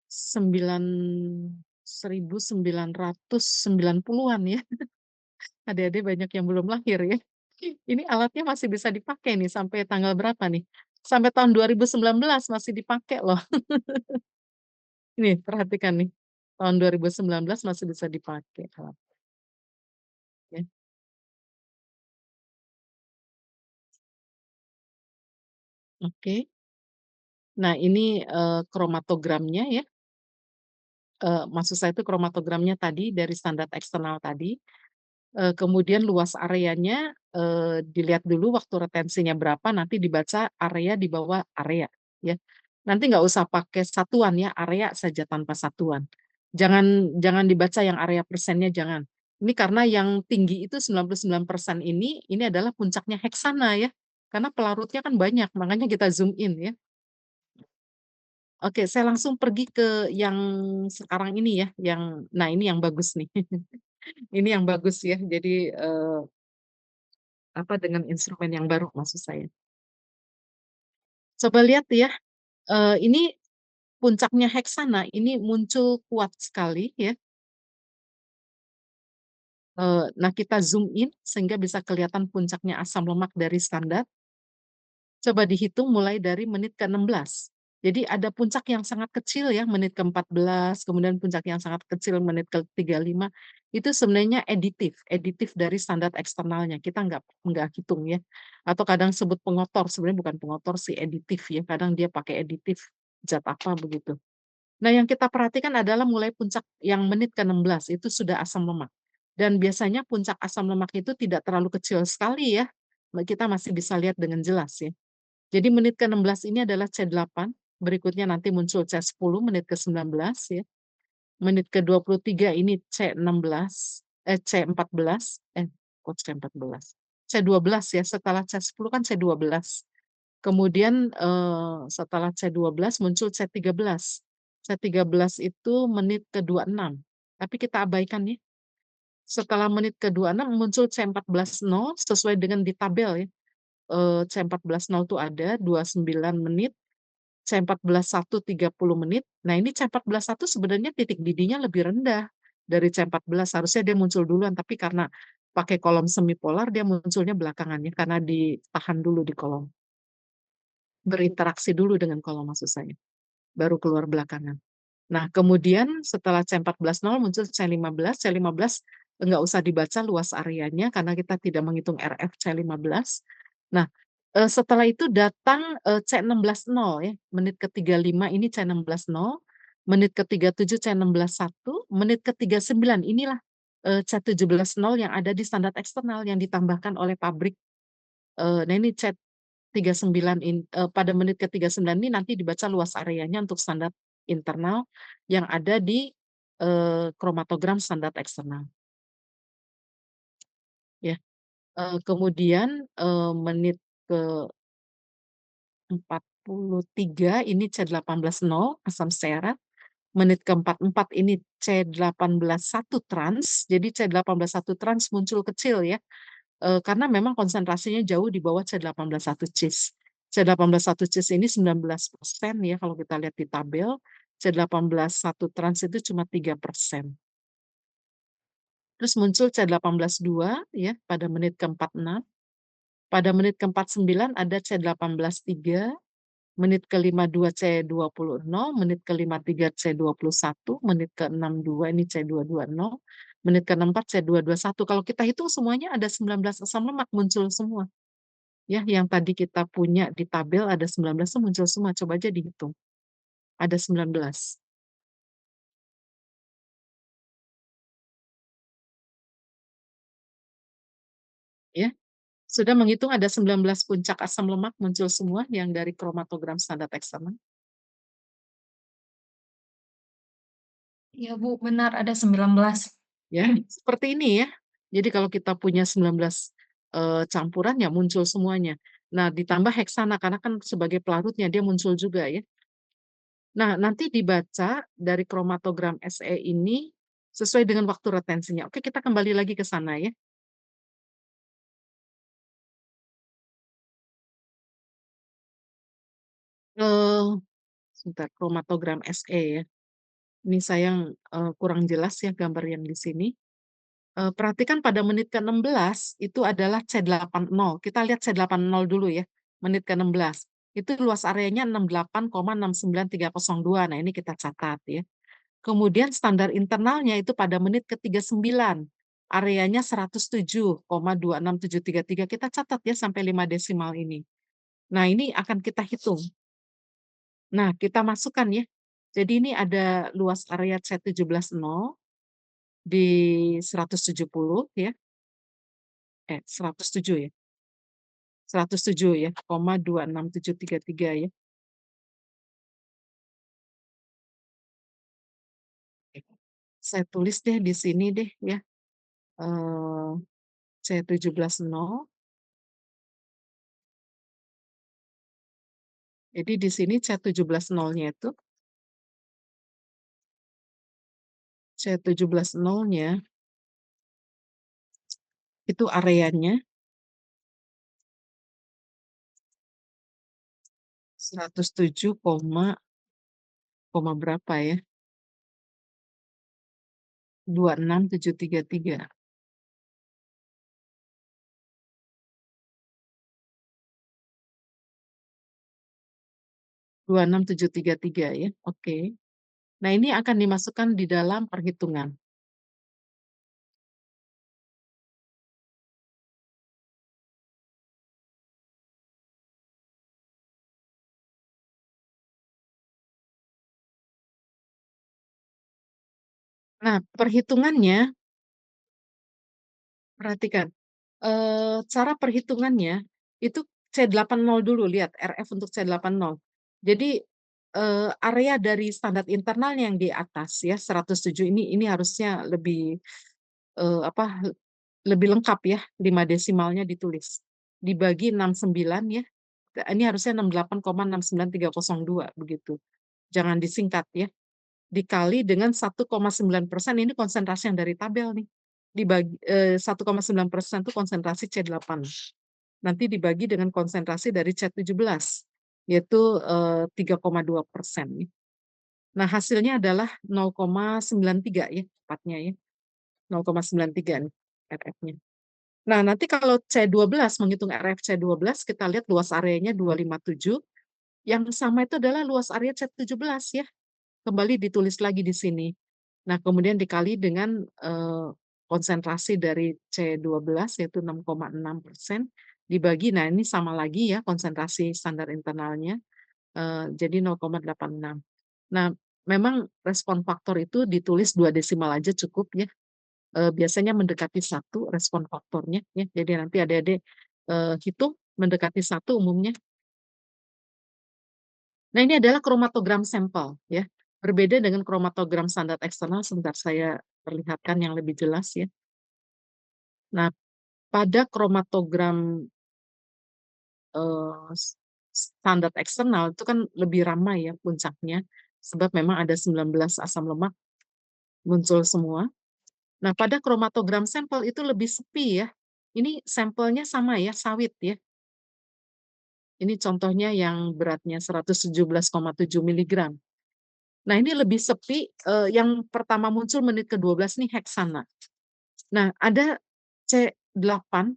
1990-an ya. Adik-adik banyak yang belum lahir ya. Ini alatnya masih bisa dipakai nih sampai tanggal berapa nih? Sampai tahun 2019 masih dipakai loh. Ini perhatikan nih. Tahun 2019 masih bisa dipakai alat ya. Oke. Nah ini, kromatogramnya ya, maksud saya itu kromatogramnya tadi dari standar eksternal tadi, kemudian luas areanya, dilihat dulu waktu retensinya berapa, nanti dibaca area di bawah area, ya. Nanti nggak usah pakai satuan ya, area saja tanpa satuan. Jangan jangan dibaca yang area persennya, jangan. Ini karena yang tinggi itu 99% ini adalah puncaknya heksana ya, karena pelarutnya kan banyak, makanya kita zoom in ya. Oke, saya langsung pergi ke yang sekarang ini ya, yang nah ini yang bagus nih. Ini yang bagus ya. Jadi, apa, dengan instrumen yang baru maksud saya. Coba lihat ya, ini puncaknya heksana ini muncul kuat sekali ya, nah kita zoom in sehingga bisa kelihatan puncaknya asam lemak dari standar. Coba dihitung mulai dari menit ke-16. Jadi ada puncak yang sangat kecil ya, menit ke-14, kemudian puncak yang sangat kecil menit ke-35, itu sebenarnya editif dari standar eksternalnya, kita nggak hitung ya. Atau kadang sebut pengotor, sebenarnya bukan pengotor sih, editif ya, kadang dia pakai editif, zat apa begitu. Nah yang kita perhatikan adalah mulai puncak yang menit ke-16, itu sudah asam lemak. Dan biasanya puncak asam lemak itu tidak terlalu kecil sekali ya, kita masih bisa lihat dengan jelas ya. Jadi menit ke-16 ini adalah C8, berikutnya nanti muncul C10 menit ke-19 ya, menit ke-23 ini C16, C14, kok C14, C12 ya, setelah C10 kan C12. Kemudian, setelah C12 muncul C13. C13 itu menit ke-26, tapi kita abaikan ya. Setelah menit ke-26 muncul C14.0 sesuai dengan di tabel ya. C14.0 tuh ada 29 menit, C14.1 30 menit. Nah ini C14.1 sebenarnya titik didihnya lebih rendah dari C14, harusnya dia muncul duluan, tapi karena pakai kolom semipolar dia munculnya belakangan ya, karena ditahan dulu di kolom. Berinteraksi dulu dengan kolom maksud saya, baru keluar belakangan. Nah kemudian setelah C14.0 muncul C15, C15 nggak usah dibaca luas areanya karena kita tidak menghitung RF C15. Nah, setelah itu datang, C16.0 ya, menit ke-35 ini C16.0, menit ke-37 C16.1, menit ke-39 inilah, C17.0 yang ada di standar eksternal yang ditambahkan oleh pabrik. Nah ini C39 pada menit ke-39 ini nanti dibaca luas areanya untuk standar internal yang ada di, kromatogram standar eksternal. Ya, kemudian, menit ke-43 ini C18.0 asam stearat, menit ke-44 ini C18.1 trans, jadi C18.1 trans muncul kecil ya, karena memang konsentrasinya jauh di bawah C18.1 cis. C18.1 cis ini 19% ya kalau kita lihat di tabel, C18.1 trans itu cuma 3%. Terus muncul C18.2 ya pada menit ke-46. Pada menit ke-49 ada C18.3, menit ke-52 C20.0, menit ke-53 C21, menit ke-62 ini C220, menit ke-64 C221. Kalau kita hitung semuanya ada 19 asam lemak muncul semua. Ya, yang tadi kita punya di tabel ada 19 tuh muncul semua, coba aja dihitung. Ada 19. Ya, sudah menghitung ada 19 puncak asam lemak muncul semua yang dari kromatogram standar eksternal.
Iya Bu, benar ada 19.
Ya, seperti ini ya. Jadi kalau kita punya 19 campuran ya muncul semuanya. Nah, ditambah heksana karena kan sebagai pelarutnya dia muncul juga ya. Nah, nanti dibaca dari kromatogram SE ini sesuai dengan waktu retensinya. Oke, kita kembali lagi ke sana ya. Eh, sebentar, kromatogram SE ya. Ini sayang kurang jelas ya gambar yang di sini. Perhatikan pada menit ke-16 itu adalah C80. Kita lihat C80 dulu ya, menit ke-16. Itu luas areanya 68,693002. Nah, ini kita catat ya. Kemudian standar internalnya itu pada menit ke-39. Areanya 107,26733. Kita catat ya sampai 5 desimal ini. Nah, ini akan kita hitung. Nah, kita masukkan ya. Jadi ini ada luas area C17.0 di 170 ya. 107 ya. 107 ya, 26733 ya. Saya tulis deh di sini deh ya, eee, C17.0. Jadi di sini C17.0-nya itu, C17.0-nya itu areanya 107, koma berapa ya, 26733. 26733 ya, oke. Nah, ini akan dimasukkan di dalam perhitungan. Nah, perhitungannya perhatikan, cara perhitungannya itu C80 dulu, lihat RF untuk C80. Jadi, area dari standar internal yang di atas ya, 107 ini harusnya lebih, apa, lebih lengkap ya, 5 desimalnya ditulis. Dibagi 69 ya, ini harusnya 68,69302 begitu. Jangan disingkat ya. Dikali dengan 1,9%, ini konsentrasi yang dari tabel nih. 1,9% itu konsentrasi C8. Nanti dibagi dengan konsentrasi dari C17, yaitu 3,2%. Nah, hasilnya adalah 0,93 ya tepatnya ya. 0,93 nih RF-nya. Nah, nanti kalau C12 menghitung RF C12 kita lihat luas areanya 257, yang sama itu adalah luas area C17 ya. Kembali ditulis lagi di sini. Nah, kemudian dikali dengan konsentrasi dari C12 yaitu 6,6% dibagi, nah ini sama lagi ya konsentrasi standar internalnya, jadi 0,86. Nah, memang respon faktor itu ditulis 2 desimal aja cukup ya, biasanya mendekati 1 respon faktornya ya, jadi nanti adik-adik, hitung mendekati 1 umumnya. Nah, ini adalah kromatogram sampel ya, berbeda dengan kromatogram standar eksternal, sebentar saya perlihatkan yang lebih jelas ya. Nah, pada kromatogram, standar eksternal itu kan lebih ramai ya puncaknya, sebab memang ada 19 asam lemak muncul semua. Nah, pada kromatogram sampel itu lebih sepi ya. Ini sampelnya sama ya, sawit ya. Ini contohnya yang beratnya 117,7 miligram. Nah, ini lebih sepi, yang pertama muncul menit ke-12 nih heksana. Nah, ada C8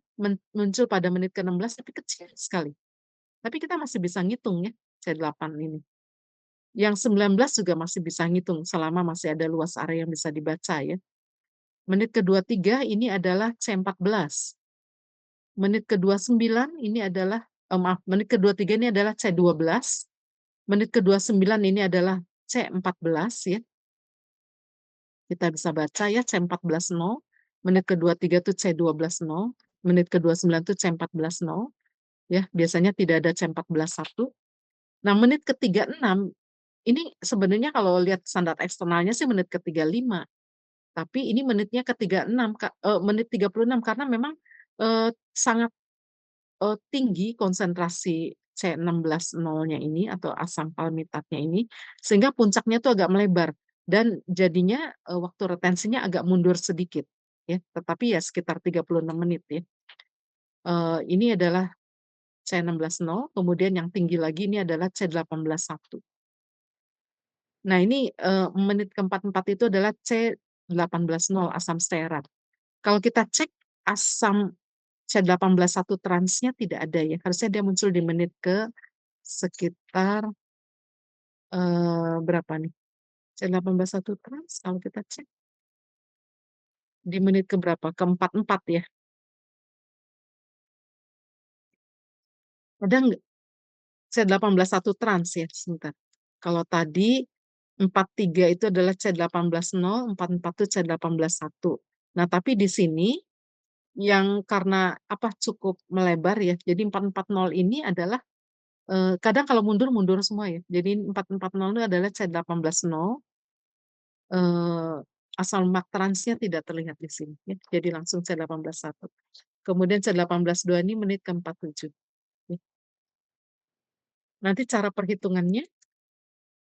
muncul pada menit ke-16 tapi kecil sekali. Tapi kita masih bisa ngitung ya, C8 ini. Yang 19 juga masih bisa ngitung selama masih ada luas area yang bisa dibaca ya. Menit ke-23 ini adalah C14. Menit ke-29 ini adalah maaf, menit ke-23 ini adalah C12. Menit ke-29 ini adalah C14 ya. Kita bisa baca ya C14 0, menit ke-23 itu C12 0, menit ke-29 itu C14 0 ya, biasanya tidak ada C14 1. Nah, menit ke-36 ini sebenarnya kalau lihat standar eksternalnya sih menit ke-35, tapi ini menitnya ke-36 menit 36 karena memang, sangat, tinggi konsentrasi C16 nolnya ini atau asam palmitatnya ini, sehingga puncaknya itu agak melebar dan jadinya, waktu retensinya agak mundur sedikit ya, tetapi ya sekitar 36 menit ya. Ini adalah C16 0, kemudian yang tinggi lagi ini adalah C18 1. Nah ini, menit ke-44 itu adalah C18 0 asam stearat. Kalau kita cek asam C18 1 transnya tidak ada ya, harusnya dia muncul di menit ke sekitar, berapa nih, C18 1 trans kalau kita cek di menit ke berapa, ke-44 ya. Ada nggak C18 1 trans ya? Sebentar. Kalau tadi 43 itu adalah C18 0, 44 itu C18 1. Nah, tapi di sini yang karena apa, cukup melebar ya, jadi 440 ini adalah, kadang kalau mundur, mundur semua ya. Jadi 440 itu adalah C18 0, eee, asal lemak transnya tidak terlihat di sini ya, jadi langsung C18 1. Kemudian C18 2 ini menit ke-47 ya. Nanti cara perhitungannya,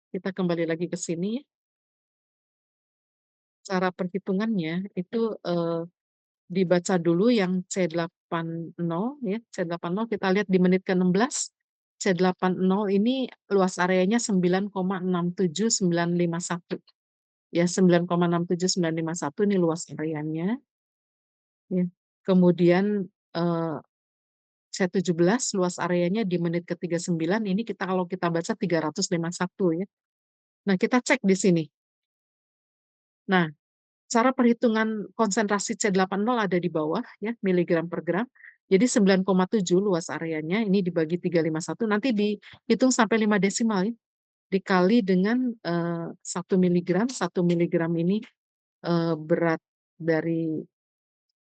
kita kembali lagi ke sini ya. Cara perhitungannya itu, dibaca dulu yang C80 ya, C80 kita lihat di menit ke-16, C80 ini luas areanya 9,67951 ya, 9,67951 ini luas areanya ya. Kemudian, C17 luas areanya di menit ke-39 ini kita kalau kita baca 351 ya. Nah, kita cek di sini. Nah, cara perhitungan konsentrasi C80 ada di bawah ya, miligram per gram. Jadi 9,7 luas areanya, ini dibagi 351, nanti dihitung sampai 5 desimal ya, dikali dengan, 1 miligram, 1 miligram ini, berat dari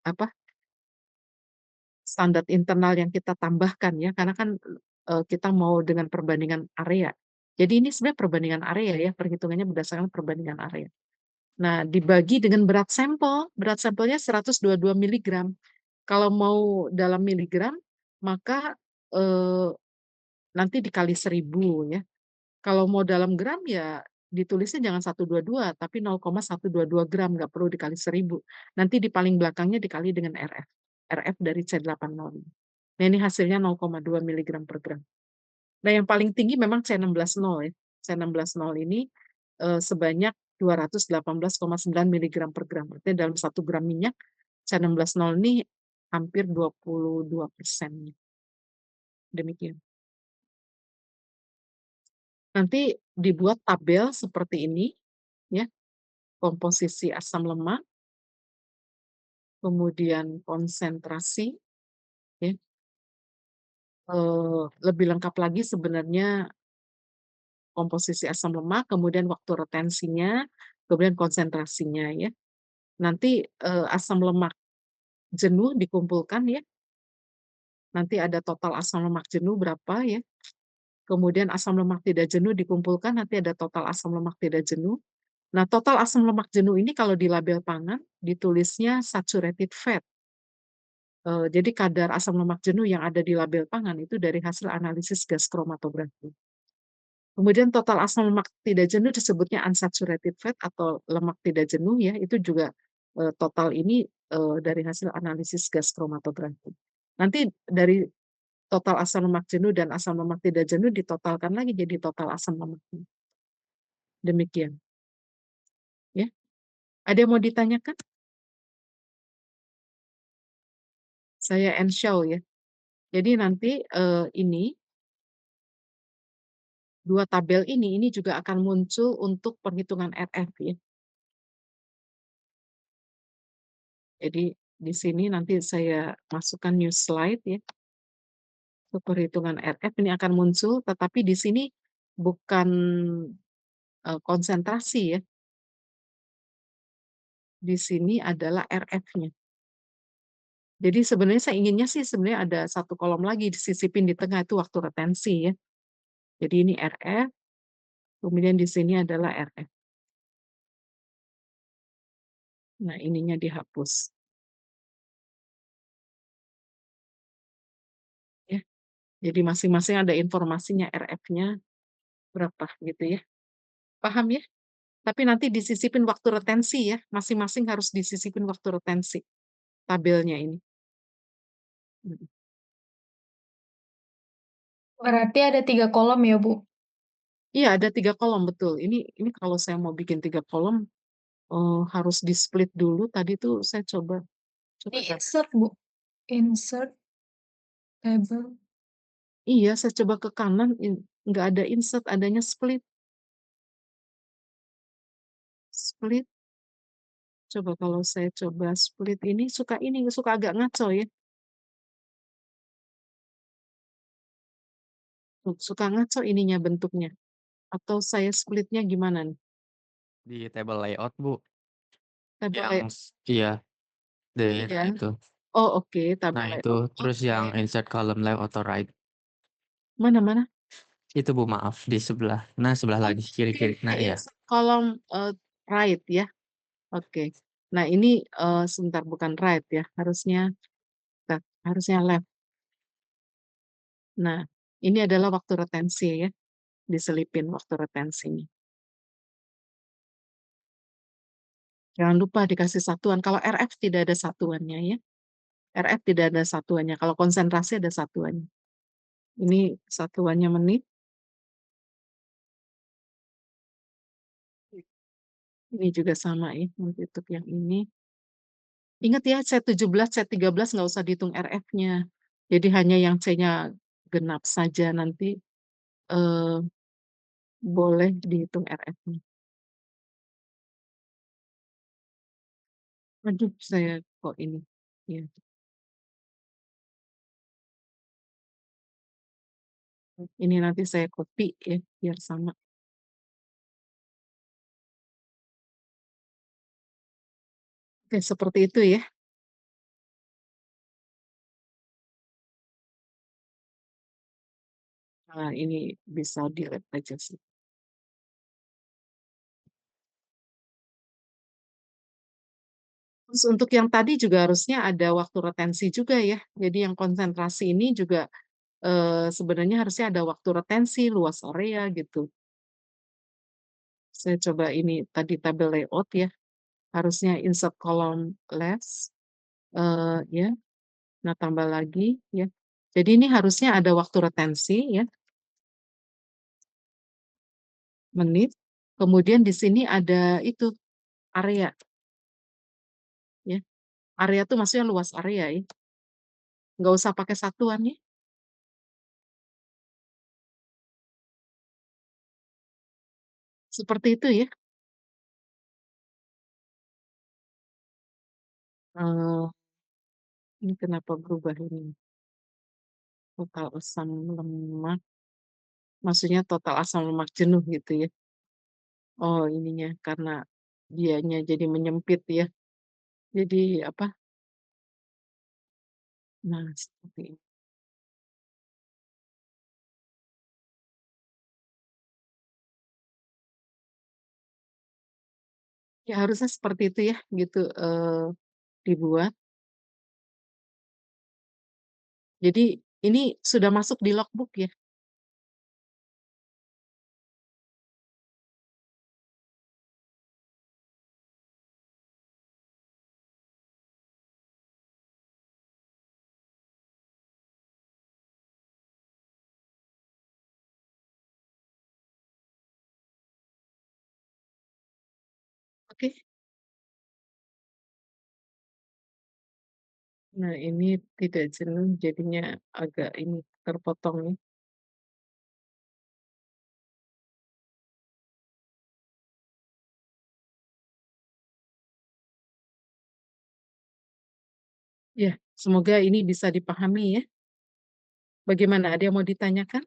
apa, standar internal yang kita tambahkan ya, karena kan, kita mau dengan perbandingan area. Jadi ini sebenarnya perbandingan area ya, perhitungannya berdasarkan perbandingan area. Nah, dibagi dengan berat sampelnya 122 miligram. Kalau mau dalam miligram, maka, eee, nanti dikali 1000 ya. Kalau mau dalam gram ya ditulisnya jangan 122, tapi 0,122 gram, nggak perlu dikali 1000. Nanti di paling belakangnya dikali dengan RF. RF dari C80. Nah, ini hasilnya 0,2 miligram per gram. Nah, yang paling tinggi memang C16 0 ya. C16 0 ini, sebanyak 218,9 miligram per gram. Artinya dalam 1 gram minyak, C16 0 ini hampir 22%, demikian. Nanti dibuat tabel seperti ini ya, komposisi asam lemak kemudian konsentrasi, ya. Lebih lengkap lagi sebenarnya komposisi asam lemak, kemudian waktu retensinya, kemudian konsentrasinya ya. Nanti, asam lemak jenuh dikumpulkan ya, nanti ada total asam lemak jenuh berapa ya, kemudian asam lemak tidak jenuh dikumpulkan, nanti ada total asam lemak tidak jenuh. Nah, total asam lemak jenuh ini kalau di label pangan ditulisnya saturated fat. Jadi kadar asam lemak jenuh yang ada di label pangan itu dari hasil analisis gas kromatografi. Kemudian total asam lemak tidak jenuh disebutnya unsaturated fat atau lemak tidak jenuh ya, itu juga, total ini, dari hasil analisis gas kromatografi. Nanti dari total asam lemak jenuh dan asam lemak tidak jenuh ditotalkan lagi jadi total asam lemaknya. Demikian, ya. Ada yang mau ditanyakan? Saya Enshaw ya. Jadi nanti, ini 2 tabel ini juga akan muncul untuk perhitungan RF ya. Jadi di sini nanti saya masukkan new slide ya, untuk perhitungan RF ini akan muncul, tetapi di sini bukan, konsentrasi ya, di sini adalah RF-nya. Jadi sebenarnya saya inginnya sih sebenarnya ada satu kolom lagi disisipin di tengah itu waktu retensi ya. Jadi ini RF, kemudian di sini adalah RF. Nah ininya dihapus. Ya, jadi masing-masing ada informasinya RF-nya berapa gitu ya. Paham ya? Tapi nanti disisipin waktu retensi ya, masing-masing harus disisipin waktu retensi, tabelnya ini. Mhm.
Berarti ada 3 kolom ya, Bu?
Iya ada 3 kolom betul, ini kalau saya mau bikin 3 kolom, harus di-split dulu tadi tuh saya coba lihat.
Di-insert, Bu. Insert table.
Iya saya coba ke kanan nggak ada insert, adanya split. Split, coba kalau saya coba split ini suka agak ngaco ya, suka ngaco ininya bentuknya, atau saya splitnya gimana nih?
Di table layout, Bu,
Tabel
yang
layout
iya, daerah
ya?
itu.
Oh oke, tabel
Nah itu,
layout,
terus yang
oke.
insert column left atau right,
Mana mana?
itu Bu, maaf, di sebelah. Nah, sebelah
Oh,
lagi, kiri-kiri. Nah, iya.
insert kolom, right ya? Oke. Nah ini, sebentar bukan right ya, harusnya harusnya left. Nah, ini adalah waktu retensi ya, diselipin waktu retensinya. Jangan lupa dikasih satuan, kalau RF tidak ada satuannya ya, RF tidak ada satuannya, kalau konsentrasi ada satuannya. Ini satuannya menit. Ini juga sama ya, nanti untuk yang ini. Ingat ya, C17, C13 nggak usah dihitung RF-nya. Jadi hanya yang C-nya genap saja nanti, eee, boleh dihitung RF-nya. Aduh, saya kok ini, ya. Ini nanti saya copy ya, biar sama. Oke, seperti itu ya. Nah, ini bisa di-lab aja sih. Terus untuk yang tadi juga harusnya ada waktu retensi juga ya. Jadi yang konsentrasi ini juga, sebenarnya harusnya ada waktu retensi, luas area gitu. Saya coba ini tadi tabel layout ya, harusnya insert column left, ya. Nah tambah lagi ya. Jadi ini harusnya ada waktu retensi ya, menit, kemudian di sini ada itu, area ya. Area tuh maksudnya luas area ya, nggak usah pakai satuan ya. Seperti itu ya. Eee, ini kenapa berubah ini? Total asam lemak, maksudnya total asam lemak jenuh gitu ya? Oh ininya, karena dianya jadi menyempit ya. Jadi apa, nah seperti itu. Ya harusnya seperti itu ya gitu, dibuat. Jadi ini sudah masuk di logbook ya? Oke. Nah ini tidak jenuh jadinya agak ini, terpotong nih. Ya, semoga ini bisa dipahami ya. Bagaimana, ada yang mau ditanyakan?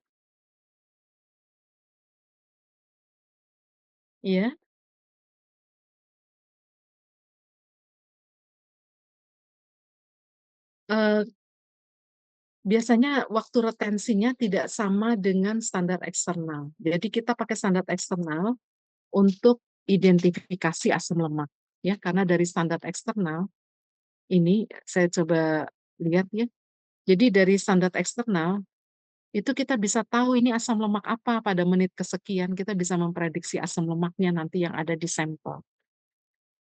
Iya? Eee, biasanya waktu retensinya tidak sama dengan standar eksternal. Jadi kita pakai standar eksternal untuk identifikasi asam lemak, ya. Karena dari standar eksternal ini saya coba lihat ya. Jadi dari standar eksternal, itu kita bisa tahu ini asam lemak apa pada menit kesekian, kita bisa memprediksi asam lemaknya nanti yang ada di sampel.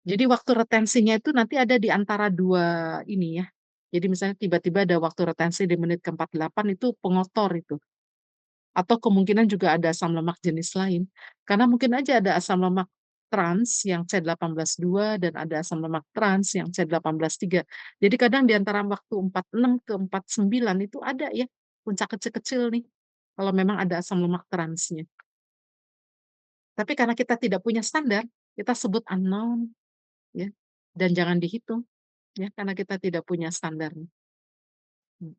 Jadi waktu retensinya itu nanti ada di antara 2 ini ya. Jadi misalnya tiba-tiba ada waktu retensi di menit ke-48 itu pengotor itu, atau kemungkinan juga ada asam lemak jenis lain. Karena mungkin aja ada asam lemak trans yang C18.2 dan ada asam lemak trans yang C18.3. Jadi kadang di antara waktu 46 ke 49 itu ada ya, puncak kecil-kecil nih, kalau memang ada asam lemak transnya. Tapi karena kita tidak punya standar, kita sebut unknown ya, dan jangan dihitung. Ya, karena kita tidak punya standar. Mmm.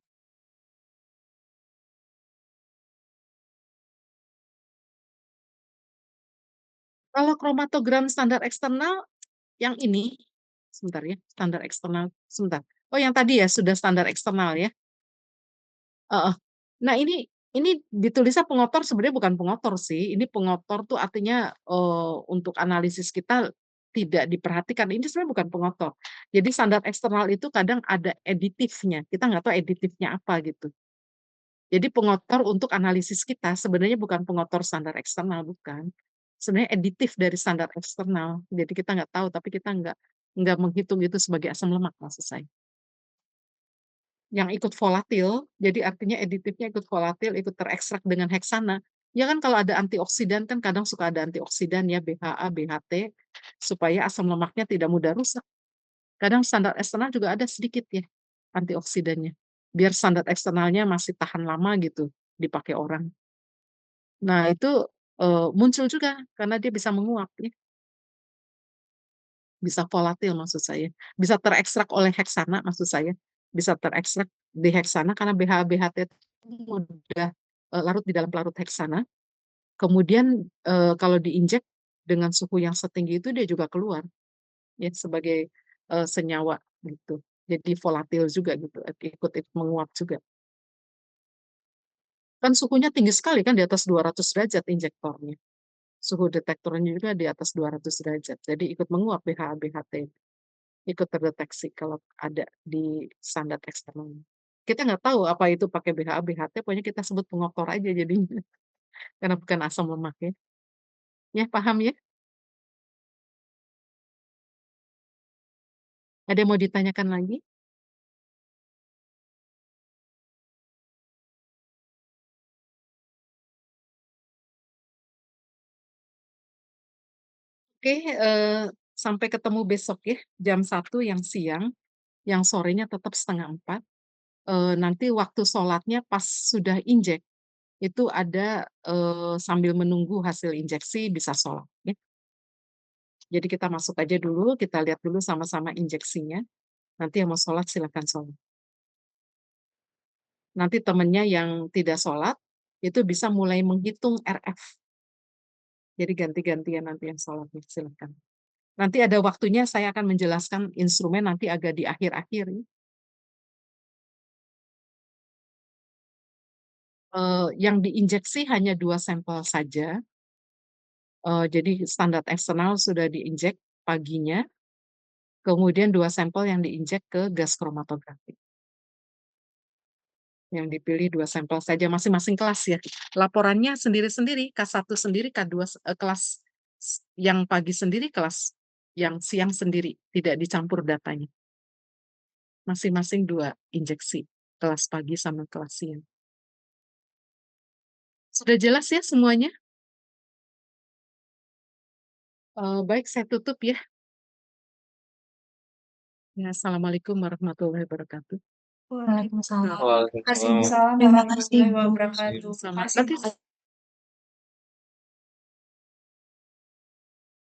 Kalau kromatogram standar eksternal yang ini, sebentar ya, standar eksternal, sebentar. Oh yang tadi ya, sudah standar eksternal ya? Heeh. Nah ini ditulisnya pengotor, sebenarnya bukan pengotor sih, ini pengotor tuh artinya, untuk analisis kita tidak diperhatikan, ini sebenarnya bukan pengotor. Jadi standar eksternal itu kadang ada editifnya, kita nggak tahu editifnya apa gitu. Jadi pengotor untuk analisis kita sebenarnya bukan pengotor standar eksternal, bukan. Sebenarnya editif dari standar eksternal. Jadi kita nggak tahu, tapi kita nggak menghitung itu sebagai asam lemak maksud saya. Yang ikut volatil, jadi artinya editifnya ikut volatil, ikut terekstrak dengan heksana. Ya kan kalau ada antioksidan kan kadang suka ada antioksidan ya, BHA, BHT, supaya asam lemaknya tidak mudah rusak. Kadang standar eksternal juga ada sedikit ya antioksidannya, biar standar eksternalnya masih tahan lama gitu dipakai orang. Nah itu, muncul juga karena dia bisa menguap ya, bisa volatil maksud saya, bisa terekstrak oleh heksana maksud saya, bisa terekstrak di heksana karena BHA, BHT itu mudah, larut di dalam pelarut heksana, kemudian, kalau diinjek dengan suhu yang setinggi itu dia juga keluar ya sebagai, senyawa gitu. Jadi volatil juga gitu, ikut menguap juga. Kan suhunya tinggi sekali kan di atas 200 derajat injektornya. Suhu detektornya juga di atas 200 derajat, jadi ikut menguap BHA, BHT, ikut terdeteksi kalau ada di standar eksternal. Kita nggak tahu apa itu pakai BHA, BHT, pokoknya kita sebut pengotor aja jadinya, karena bukan asam lemak ya. Ya paham ya? Ada yang mau ditanyakan lagi? Oke, sampai ketemu besok ya, jam 1 yang siang, yang sorenya tetap 3:30, nanti waktu sholatnya pas sudah injek, itu ada, sambil menunggu hasil injeksi bisa sholat ya. Jadi kita masuk aja dulu, kita lihat dulu sama-sama injeksinya, Nanti yang mau sholat silakan sholat. Nanti temennya yang tidak sholat, itu bisa mulai menghitung RF. Jadi ganti-gantian nanti yang sholatnya, silakan. Nanti ada waktunya saya akan menjelaskan instrumen nanti agak di akhir-akhir ya. Yang diinjeksi hanya 2 sampel saja. Jadi standar eksternal sudah diinjek paginya, kemudian 2 sampel yang diinjek ke gas kromatografi. Yang dipilih 2 sampel saja masing-masing kelas ya. Laporannya sendiri-sendiri, K1 sendiri, K2 kelas yang pagi sendiri, kelas yang siang sendiri, tidak dicampur datanya. Masing-masing 2 injeksi, kelas pagi sama kelas siang. Sudah jelas ya semuanya? Baik, saya tutup ya. Ya, assalamualaikum warahmatullahi wabarakatuh.
Waalaikumsalam.
Waalaikumsalam.
Waalaikumsalam
Terima kasih,
warahmatullahi
Bu.
wabarakatuh.
Sama.
Makasih,
Nanti
Bu.